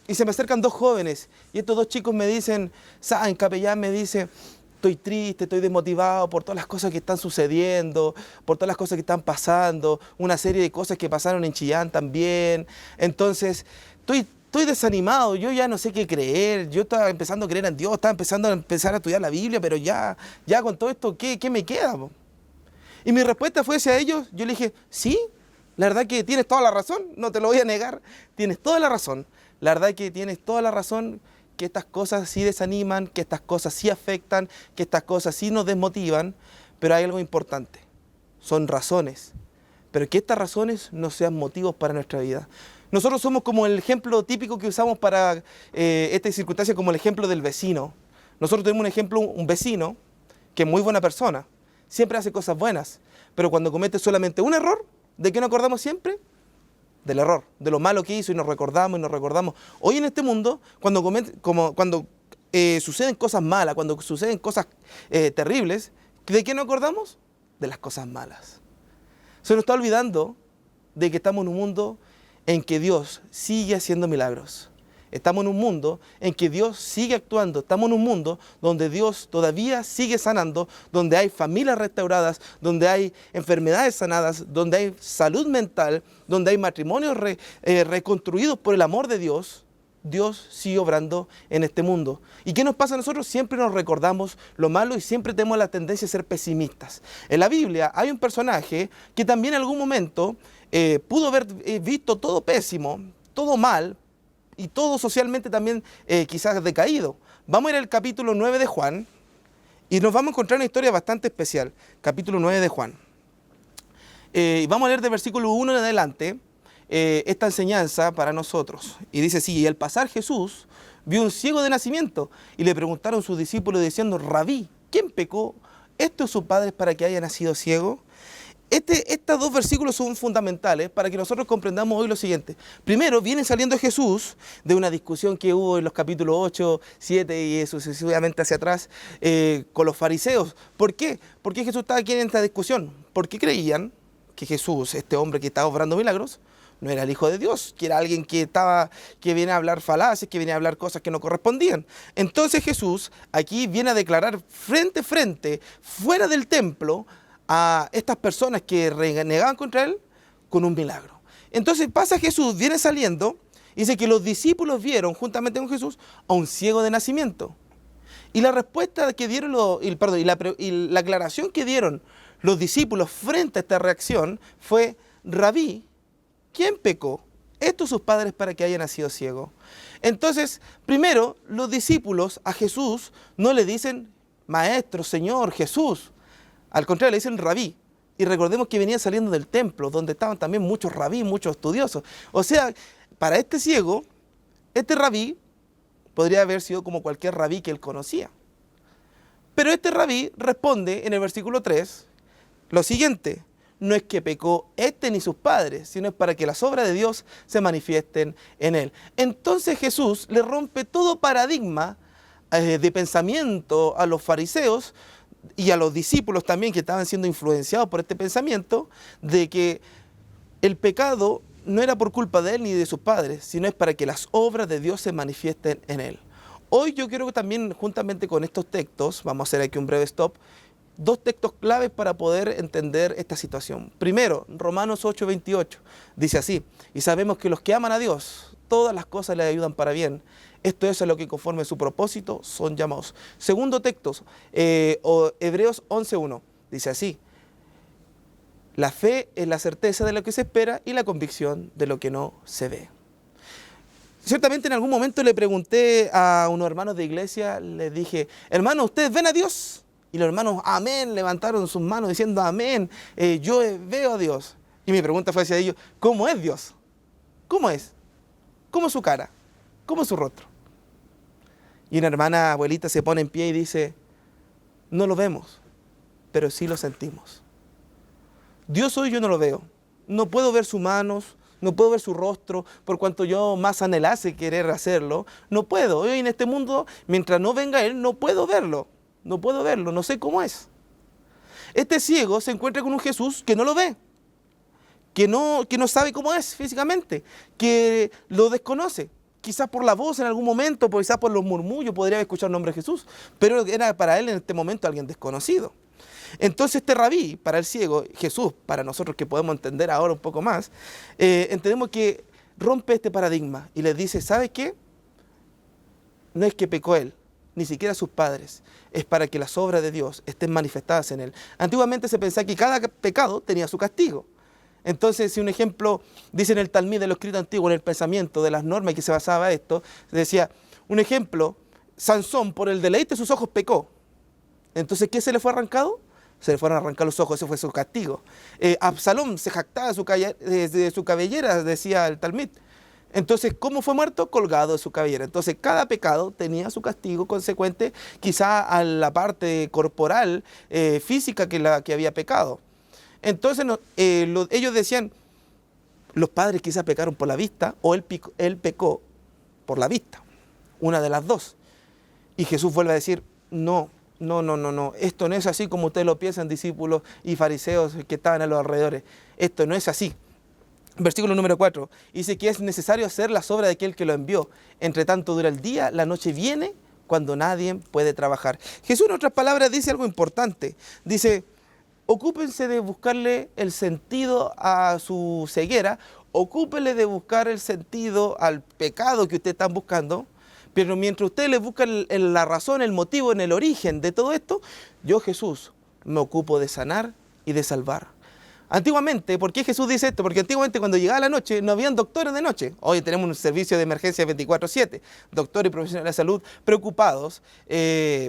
y se me acercan dos jóvenes, y estos dos chicos me dicen, ¿saben? Capellán me dice, estoy triste, estoy desmotivado por todas las cosas que están sucediendo, por todas las cosas que están pasando, una serie de cosas que pasaron en Chillán también, entonces estoy desanimado, yo ya no sé qué creer, yo estaba empezando a creer en Dios, estaba empezando a estudiar la Biblia, pero ya con todo esto, ¿qué me queda? Y mi respuesta fue hacia ellos, yo le dije, sí, la verdad que tienes toda la razón, no te lo voy a negar, tienes toda la razón. La verdad que tienes toda la razón, que estas cosas sí desaniman, que estas cosas sí afectan, que estas cosas sí nos desmotivan, pero hay algo importante, son razones, pero que estas razones no sean motivos para nuestra vida. Nosotros somos como el ejemplo típico que usamos para esta circunstancia, como el ejemplo del vecino. Nosotros tenemos un ejemplo, un vecino, que es muy buena persona, siempre hace cosas buenas, pero cuando comete solamente un error, ¿de qué nos acordamos siempre? Del error, de lo malo que hizo y nos recordamos. Hoy en este mundo, cuando suceden cosas malas, cuando suceden cosas terribles, ¿de qué nos acordamos? De las cosas malas. Se nos está olvidando de que estamos en un mundo en que Dios sigue haciendo milagros. Estamos en un mundo en que Dios sigue actuando. Estamos en un mundo donde Dios todavía sigue sanando, donde hay familias restauradas, donde hay enfermedades sanadas, donde hay salud mental, donde hay matrimonios reconstruidos por el amor de Dios. Dios sigue obrando en este mundo. ¿Y qué nos pasa a nosotros? Siempre nos recordamos lo malo y siempre tenemos la tendencia a ser pesimistas. En la Biblia hay un personaje que también en algún momento pudo haber visto todo pésimo, todo mal, y todo socialmente también quizás decaído. Vamos a ir al capítulo 9 de Juan y nos vamos a encontrar una historia bastante especial. Capítulo 9 de Juan. Vamos a leer del versículo 1 en adelante esta enseñanza para nosotros. Y dice así, y al pasar Jesús vio un ciego de nacimiento y le preguntaron sus discípulos diciendo, Rabí, ¿quién pecó? ¿Estos sus padres para que haya nacido ciego? Estos dos versículos son fundamentales para que nosotros comprendamos hoy lo siguiente. Primero, viene saliendo Jesús de una discusión que hubo en los capítulos 8, 7 y sucesivamente hacia atrás con los fariseos. ¿Por qué? ¿Por qué Jesús estaba aquí en esta discusión? Porque creían que Jesús, este hombre que estaba obrando milagros, no era el Hijo de Dios, que era alguien que viene a hablar falaces, que viene a hablar cosas que no correspondían. Entonces Jesús aquí viene a declarar frente a frente, fuera del templo, a estas personas que renegaban contra él con un milagro. Entonces pasa Jesús, viene saliendo, y dice que los discípulos vieron juntamente con Jesús a un ciego de nacimiento. Y la respuesta que dieron, la aclaración que dieron los discípulos frente a esta reacción fue, Rabí, ¿quién pecó? ¿Estos sus padres para que haya nacido ciego? Entonces, primero, los discípulos a Jesús no le dicen, Maestro, Señor, Jesús. Al contrario, le dicen Rabí. Y recordemos que venían saliendo del templo, donde estaban también muchos rabí, muchos estudiosos. O sea, para este ciego, este rabí podría haber sido como cualquier rabí que él conocía. Pero este rabí responde en el versículo 3 lo siguiente, no es que pecó este ni sus padres, sino es para que las obras de Dios se manifiesten en él. Entonces Jesús le rompe todo paradigma de pensamiento a los fariseos y a los discípulos también que estaban siendo influenciados por este pensamiento de que el pecado no era por culpa de él ni de sus padres, sino es para que las obras de Dios se manifiesten en él. Hoy yo quiero que también, juntamente con estos textos, vamos a hacer aquí un breve stop, 2 textos claves para poder entender esta situación. Primero, Romanos 8:28, dice así: y sabemos que los que aman a Dios, todas las cosas les ayudan para bien. Esto es a lo que conforme a su propósito son llamados. Segundo texto, Hebreos 11:1, dice así: la fe es la certeza de lo que se espera y la convicción de lo que no se ve. Ciertamente en algún momento le pregunté a unos hermanos de iglesia, les dije, hermanos, ¿ustedes ven a Dios? Y los hermanos, amén, levantaron sus manos diciendo, amén, yo veo a Dios. Y mi pregunta fue hacia ellos, ¿cómo es Dios? ¿Cómo es? ¿Cómo es su cara? ¿Cómo es su rostro? Y una hermana abuelita se pone en pie y dice, no lo vemos, pero sí lo sentimos. Dios hoy yo no lo veo, no puedo ver sus manos, no puedo ver su rostro, por cuanto yo más anhelase querer hacerlo, no puedo. Hoy en este mundo, mientras no venga Él, no puedo verlo, no sé cómo es. Este ciego se encuentra con un Jesús que no lo ve, que no sabe cómo es físicamente, que lo desconoce. Quizás por la voz en algún momento, quizás por los murmullos podría haber escuchado el nombre de Jesús, pero era para él en este momento alguien desconocido. Entonces este rabí, para el ciego, Jesús, para nosotros que podemos entender ahora un poco más, entendemos que rompe este paradigma y les dice, ¿sabe qué? No es que pecó él, ni siquiera sus padres, es para que las obras de Dios estén manifestadas en él. Antiguamente se pensaba que cada pecado tenía su castigo. Entonces, si un ejemplo, dice en el Talmud de lo escrito antiguo, en el pensamiento de las normas en que se basaba esto, decía, un ejemplo, Sansón por el deleite de sus ojos pecó. Entonces, ¿qué se le fue arrancado? Se le fueron a arrancar los ojos, ese fue su castigo. Absalón se jactaba de su cabellera, decía el Talmud. Entonces, ¿cómo fue muerto? Colgado de su cabellera. Entonces, cada pecado tenía su castigo consecuente, quizá a la parte corporal, física que había pecado. Entonces, ellos decían, los padres quizás pecaron por la vista, o él pecó por la vista, una de las dos. Y Jesús vuelve a decir, no, esto no es así como ustedes lo piensan, discípulos y fariseos que estaban a los alrededores. Esto no es así. Versículo número 4, dice que es necesario hacer las obras de aquel que lo envió. Entre tanto dura el día, la noche viene cuando nadie puede trabajar. Jesús, en otras palabras, dice algo importante. Dice, ocúpense de buscarle el sentido a su ceguera, ocúpenle de buscar el sentido al pecado que ustedes están buscando, pero mientras ustedes le buscan la razón, el motivo, en el origen de todo esto, yo, Jesús, me ocupo de sanar y de salvar. Antiguamente, ¿por qué Jesús dice esto? Porque antiguamente cuando llegaba la noche no habían doctores de noche. Hoy tenemos un servicio de emergencia 24/7. Doctores y profesionales de salud preocupados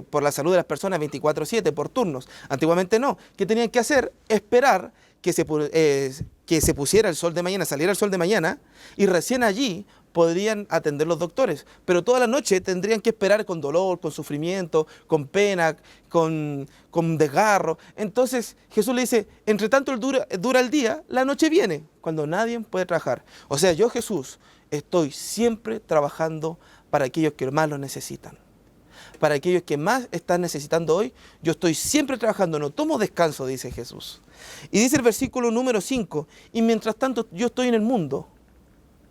por la salud de las personas 24/7, por turnos. Antiguamente no. ¿Qué tenían que hacer? Esperar que se pusiera el sol de mañana, saliera el sol de mañana, y recién allí podrían atender los doctores, pero toda la noche tendrían que esperar con dolor, con sufrimiento, con pena, con desgarro. Entonces Jesús le dice, entre tanto dura el día, la noche viene, cuando nadie puede trabajar. O sea, yo, Jesús, estoy siempre trabajando para aquellos que más lo necesitan. Para aquellos que más están necesitando hoy, yo estoy siempre trabajando, no tomo descanso, dice Jesús. Y dice el versículo número 5, y mientras tanto yo estoy en el mundo,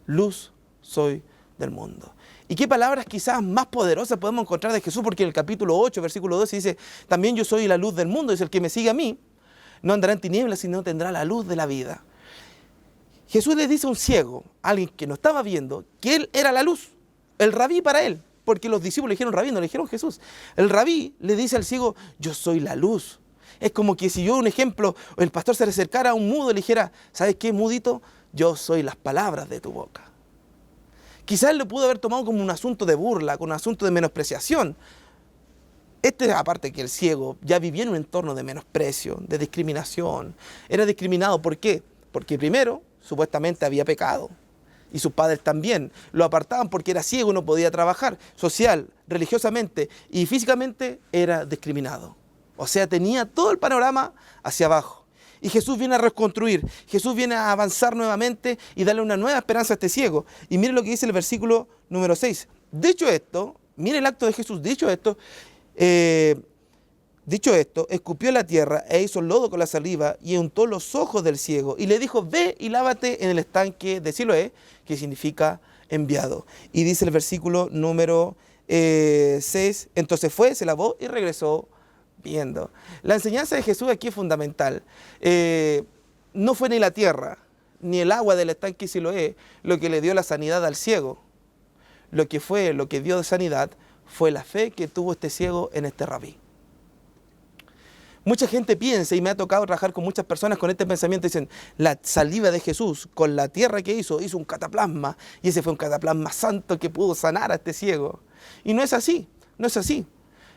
luz soy del mundo. ¿Y qué palabras quizás más poderosas podemos encontrar de Jesús? Porque en el capítulo 8, versículo 12 dice, también yo soy la luz del mundo, dice, el que me sigue a mí, no andará en tinieblas, sino tendrá la luz de la vida. Jesús le dice a un ciego, a alguien que no estaba viendo, que él era la luz, el rabí para él, porque los discípulos le dijeron rabí, no le dijeron Jesús. El rabí le dice al ciego, yo soy la luz. Es como que si yo, un ejemplo, el pastor se le acercara a un mudo y le dijera, ¿sabes qué, mudito? Yo soy las palabras de tu boca. Quizás él lo pudo haber tomado como un asunto de burla, como un asunto de menospreciación. Aparte que el ciego ya vivía en un entorno de menosprecio, de discriminación. Era discriminado, ¿por qué? Porque primero, supuestamente había pecado. Y sus padres también lo apartaban porque era ciego y no podía trabajar. Social, religiosamente y físicamente era discriminado. O sea, tenía todo el panorama hacia abajo. Y Jesús viene a reconstruir, Jesús viene a avanzar nuevamente y darle una nueva esperanza a este ciego. Y mire lo que dice el versículo número 6. Dicho esto, mire el acto de Jesús, dicho esto, escupió la tierra e hizo lodo con la saliva y untó los ojos del ciego y le dijo, ve y lávate en el estanque de Siloé, que significa enviado. Y dice el versículo número 6, entonces fue, se lavó y regresó viendo. La enseñanza de Jesús aquí es fundamental. No fue ni la tierra, ni el agua del estanque Siloé lo que le dio la sanidad al ciego. Lo que dio de sanidad fue la fe que tuvo este ciego en este rabí. Mucha gente piensa, y me ha tocado trabajar con muchas personas con este pensamiento, dicen, la saliva de Jesús con la tierra que hizo un cataplasma, y ese fue un cataplasma santo que pudo sanar a este ciego. Y no es así, no es así.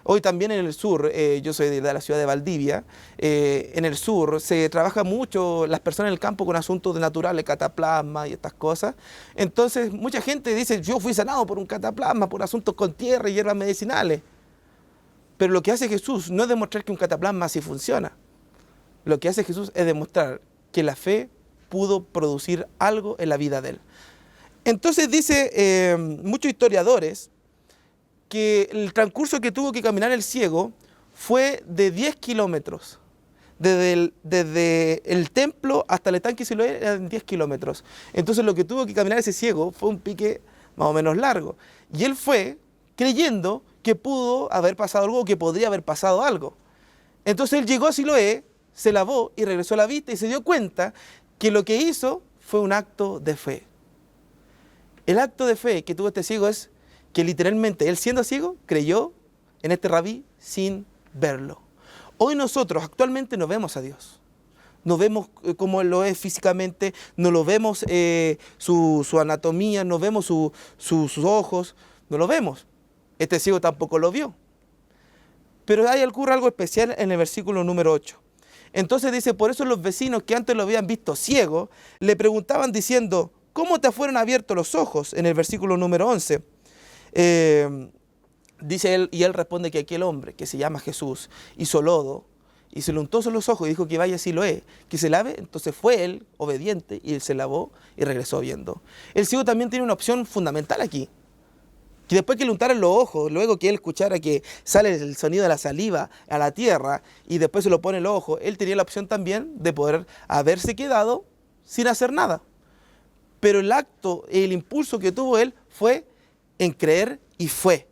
Hoy también en el sur, yo soy de la ciudad de Valdivia, en el sur se trabaja mucho las personas en el campo con asuntos naturales, cataplasma y estas cosas. Entonces mucha gente dice, yo fui sanado por un cataplasma, por asuntos con tierra y hierbas medicinales. Pero lo que hace Jesús no es demostrar que un cataplasma así funciona. Lo que hace Jesús es demostrar que la fe pudo producir algo en la vida de él. Entonces dice muchos historiadores que el transcurso que tuvo que caminar el ciego fue de 10 kilómetros. Desde el templo hasta el estanque Siloé eran 10 kilómetros. Entonces lo que tuvo que caminar ese ciego fue un pique más o menos largo. Y él fue creyendo que pudo haber pasado algo, que podría haber pasado algo. Entonces él llegó a Siloé, se lavó y regresó a la vista y se dio cuenta que lo que hizo fue un acto de fe. El acto de fe que tuvo este ciego es que literalmente él, siendo ciego, creyó en este rabí sin verlo. Hoy nosotros actualmente no vemos a Dios. No vemos cómo lo es físicamente, no lo vemos su anatomía, no vemos sus ojos, no lo vemos. Este ciego tampoco lo vio. Pero ahí ocurre algo especial en el versículo número 8. Entonces dice, por eso los vecinos que antes lo habían visto ciego, le preguntaban diciendo, ¿cómo te fueron abiertos los ojos? En el versículo número 11. Dice él, y él responde que aquel hombre que se llama Jesús hizo lodo y se le untó en los ojos y dijo que vaya a Siloé, que se lave. Entonces fue él obediente y él se lavó y regresó viendo. El ciego también tiene una opción fundamental aquí. Que después que le untaran los ojos, luego que él escuchara que sale el sonido de la saliva a la tierra y después se lo pone en los ojos, él tenía la opción también de poder haberse quedado sin hacer nada. Pero el acto, el impulso que tuvo él fue en creer y fue.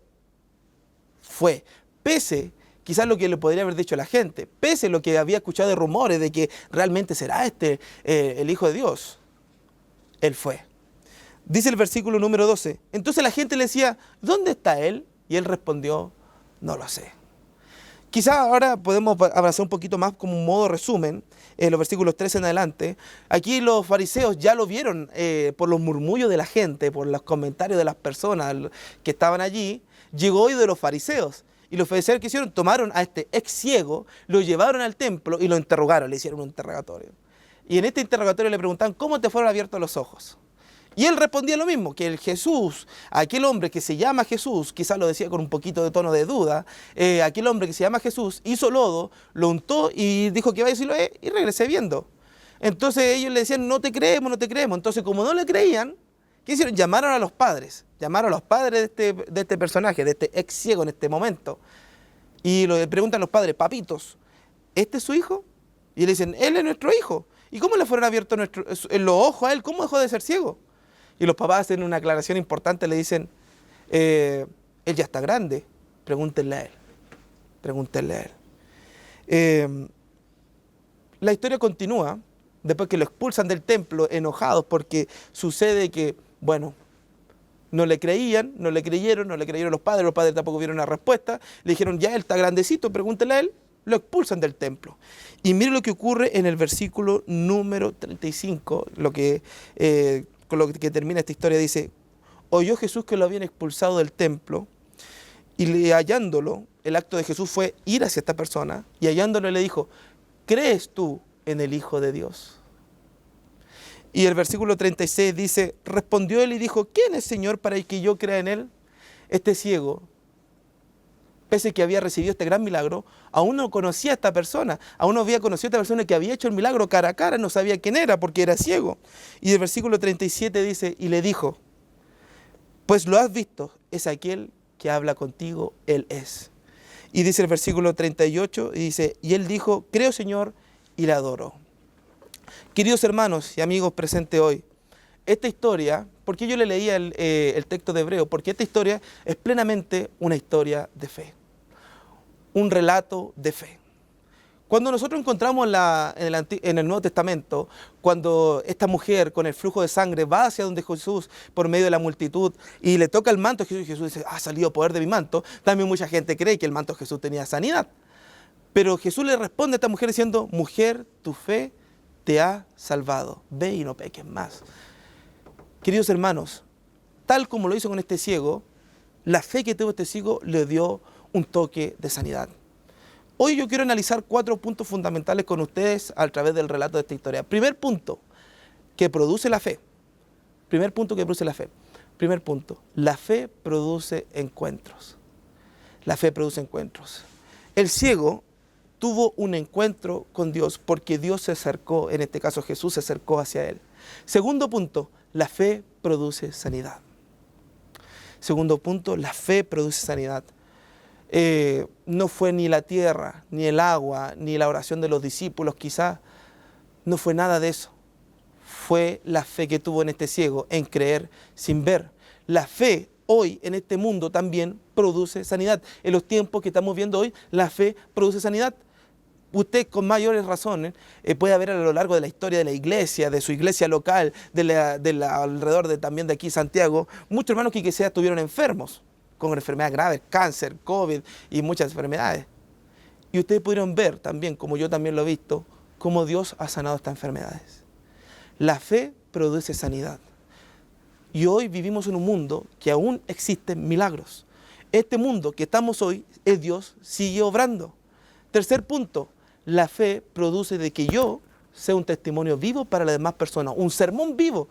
Pese, quizás lo que le podría haber dicho la gente, pese lo que había escuchado de rumores de que realmente será el Hijo de Dios, él fue. Dice el versículo número 12. Entonces la gente le decía, ¿dónde está él? Y él respondió, no lo sé. Quizá ahora podemos avanzar un poquito más como un modo resumen, en los versículos 13 en adelante. Aquí los fariseos ya lo vieron por los murmullos de la gente, por los comentarios de las personas que estaban allí. Llegó oído de los fariseos. Y los fariseos que hicieron, tomaron a este ex ciego, lo llevaron al templo y lo interrogaron, le hicieron un interrogatorio. Y en este interrogatorio le preguntaban, ¿cómo te fueron abiertos los ojos? Y él respondía lo mismo, que el Jesús, aquel hombre que se llama Jesús, quizás lo decía con un poquito de tono de duda, aquel hombre que se llama Jesús hizo lodo, lo untó y dijo que vaya a Siloé y regresé viendo. Entonces ellos le decían, no te creemos, no te creemos. Entonces como no le creían, ¿qué hicieron? Llamaron a los padres de este personaje, de este ex ciego en este momento. Y le preguntan a los padres, papitos, ¿este es su hijo? Y le dicen, él es nuestro hijo. ¿Y cómo le fueron abiertos en los ojos a él? ¿Cómo dejó de ser ciego? Y los papás hacen una aclaración importante, le dicen, él ya está grande, pregúntenle a él. La historia continúa, después que lo expulsan del templo, enojados, porque sucede que, bueno, no le creyeron los padres tampoco vieron una respuesta, le dijeron, ya él está grandecito, pregúntenle a él, lo expulsan del templo. Y mire lo que ocurre en el versículo número 35, con lo que termina esta historia, dice, oyó Jesús que lo habían expulsado del templo y hallándolo, el acto de Jesús fue ir hacia esta persona y hallándolo le dijo, ¿crees tú en el Hijo de Dios? Y el versículo 36 dice, respondió él y dijo, ¿quién es Señor para que yo crea en él? Este ciego pese a que había recibido este gran milagro, aún no conocía a esta persona, aún no había conocido a esta persona que había hecho el milagro cara a cara, no sabía quién era porque era ciego. Y el versículo 37 dice, y le dijo, pues lo has visto, es aquel que habla contigo, él es. Y dice el versículo 38, y dice, y él dijo, creo Señor, y le adoró. Queridos hermanos y amigos presentes hoy, esta historia, ¿por qué yo le leía el texto de Hebreo? Porque esta historia es plenamente una historia de fe, un relato de fe. Cuando nosotros encontramos en el Nuevo Testamento, cuando esta mujer con el flujo de sangre va hacia donde Jesús por medio de la multitud y le toca el manto de Jesús, y Jesús dice, ha salido poder de mi manto, también mucha gente cree que el manto de Jesús tenía sanidad. Pero Jesús le responde a esta mujer diciendo, mujer, tu fe te ha salvado, ve y no peques más. Queridos hermanos, tal como lo hizo con este ciego, la fe que tuvo este ciego le dio un toque de sanidad. Hoy yo quiero analizar 4 puntos fundamentales con ustedes a través del relato de esta historia. Primer punto, que produce la fe. Primer punto, que produce la fe. Primer punto, la fe produce encuentros. La fe produce encuentros. El ciego tuvo un encuentro con Dios porque Dios se acercó, en este caso Jesús se acercó hacia él. Segundo punto, la fe produce sanidad. Segundo punto, la fe produce sanidad. No fue ni la tierra, ni el agua, ni la oración de los discípulos, quizás no fue nada de eso. Fue la fe que tuvo en este ciego, en creer sin ver. La fe hoy en este mundo también produce sanidad. En los tiempos que estamos viendo hoy, la fe produce sanidad. Usted con mayores razones puede ver a lo largo de la historia de la iglesia, de su iglesia local, alrededor también de aquí Santiago, muchos hermanos que quizás estuvieron enfermos, con enfermedades graves, cáncer, COVID y muchas enfermedades. Y ustedes pudieron ver también, como yo también lo he visto, cómo Dios ha sanado estas enfermedades. La fe produce sanidad. Y hoy vivimos en un mundo que aún existen milagros. Este mundo que estamos hoy, es Dios, sigue obrando. Tercer punto, la fe produce de que yo sea un testimonio vivo para las demás personas, un sermón vivo.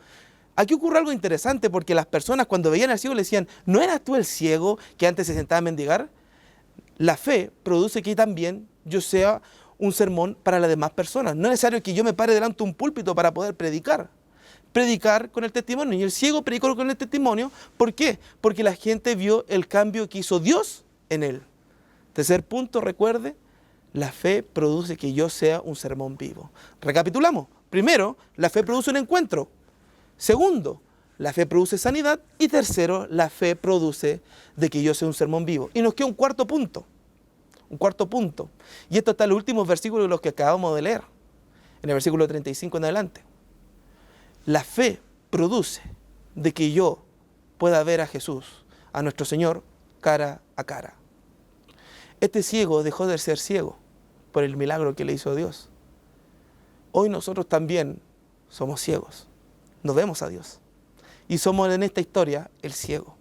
Aquí ocurre algo interesante porque las personas cuando veían al ciego le decían, ¿no eras tú el ciego que antes se sentaba a mendigar? La fe produce que también yo sea un sermón para las demás personas. No es necesario que yo me pare delante de un púlpito para poder predicar. Predicar con el testimonio. Y el ciego predicó con el testimonio. ¿Por qué? Porque la gente vio el cambio que hizo Dios en él. Tercer punto, recuerde, la fe produce que yo sea un sermón vivo. Recapitulamos. Primero, la fe produce un encuentro. Segundo, la fe produce sanidad. Y tercero, la fe produce de que yo sea un sermón vivo. Y nos queda un cuarto punto. Un cuarto punto. Y esto está en los últimos versículos de los que acabamos de leer. En el versículo 35 en adelante. La fe produce de que yo pueda ver a Jesús, a nuestro Señor, cara a cara. Este ciego dejó de ser ciego por el milagro que le hizo Dios. Hoy nosotros también somos ciegos. No vemos a Dios. Y somos en esta historia el ciego.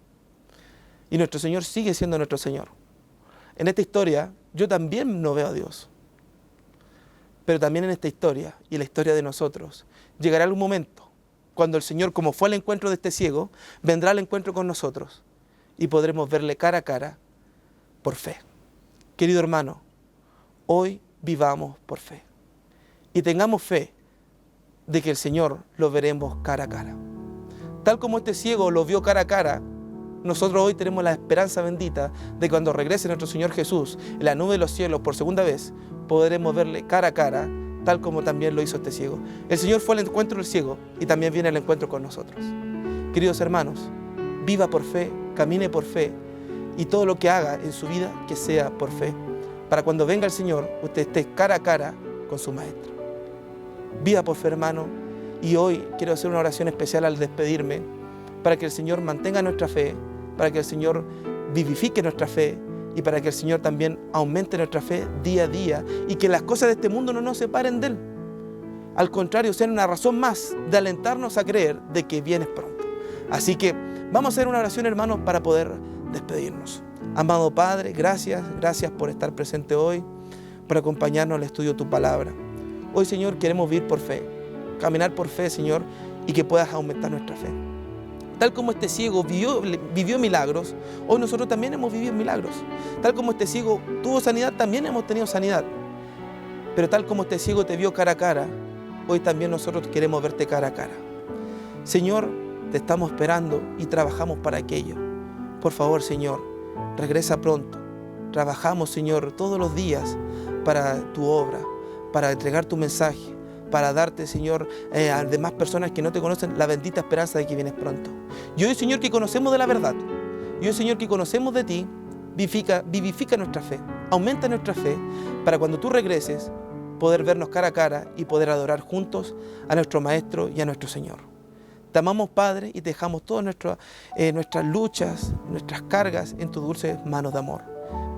Y nuestro Señor sigue siendo nuestro Señor. En esta historia yo también no veo a Dios. Pero también en esta historia y en la historia de nosotros llegará algún momento cuando el Señor, como fue al encuentro de este ciego, vendrá al encuentro con nosotros y podremos verle cara a cara por fe. Querido hermano, hoy vivamos por fe y tengamos fe de que el Señor lo veremos cara a cara. Tal como este ciego lo vio cara a cara, nosotros hoy tenemos la esperanza bendita de que cuando regrese nuestro Señor Jesús en la nube de los cielos por segunda vez, podremos verle cara a cara, tal como también lo hizo este ciego. El Señor fue al encuentro del ciego y también viene al encuentro con nosotros. Queridos hermanos, viva por fe, camine por fe y todo lo que haga en su vida que sea por fe, para cuando venga el Señor usted esté cara a cara con su Maestro. Viva por fe, hermano, y hoy quiero hacer una oración especial al despedirme para que el Señor mantenga nuestra fe, para que el Señor vivifique nuestra fe y para que el Señor también aumente nuestra fe día a día y que las cosas de este mundo no nos separen de Él. Al contrario, sean una razón más de alentarnos a creer de que vienes pronto. Así que vamos a hacer una oración, hermanos, para poder despedirnos. Amado Padre, gracias por estar presente hoy, por acompañarnos al estudio de tu palabra. Hoy, Señor, queremos vivir por fe, caminar por fe, Señor, y que puedas aumentar nuestra fe. Tal como este ciego vivió milagros, hoy nosotros también hemos vivido milagros. Tal como este ciego tuvo sanidad, también hemos tenido sanidad. Pero tal como este ciego te vio cara a cara, hoy también nosotros queremos verte cara a cara. Señor, te estamos esperando y trabajamos para aquello. Por favor, Señor, regresa pronto. Trabajamos, Señor, todos los días para tu obra, para entregar tu mensaje, para darte, Señor, a demás personas que no te conocen la bendita esperanza de que vienes pronto. Y hoy, Señor, que conocemos de la verdad, y hoy, Señor, que conocemos de ti, vivifica nuestra fe, aumenta nuestra fe, para cuando tú regreses, poder vernos cara a cara y poder adorar juntos a nuestro Maestro y a nuestro Señor. Te amamos, Padre, y te dejamos todas nuestras luchas, nuestras cargas en tus dulces manos de amor.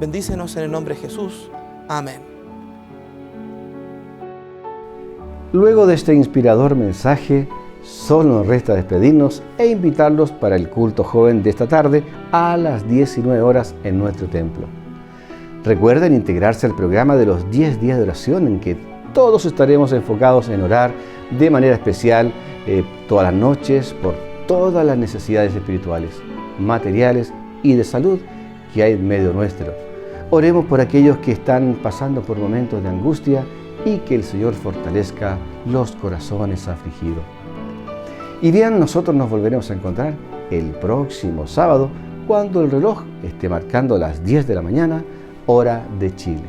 Bendícenos en el nombre de Jesús. Amén. Luego de este inspirador mensaje, solo nos resta despedirnos e invitarlos para el culto joven de esta tarde a las 19 horas en nuestro templo. Recuerden integrarse al programa de los 10 días de oración en que todos estaremos enfocados en orar de manera especial todas las noches por todas las necesidades espirituales, materiales y de salud que hay en medio nuestro. Oremos por aquellos que están pasando por momentos de angustia y que el Señor fortalezca los corazones afligidos. Y bien, nosotros nos volveremos a encontrar el próximo sábado cuando el reloj esté marcando las 10 de la mañana, hora de Chile.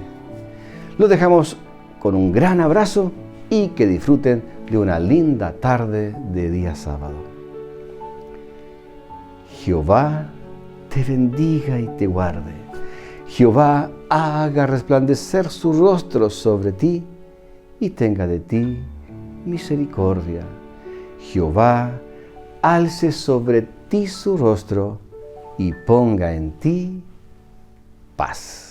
Los dejamos con un gran abrazo y que disfruten de una linda tarde de día sábado. Jehová te bendiga y te guarde. Jehová haga resplandecer su rostro sobre ti y tenga de ti misericordia. Jehová alce sobre ti su rostro y ponga en ti paz.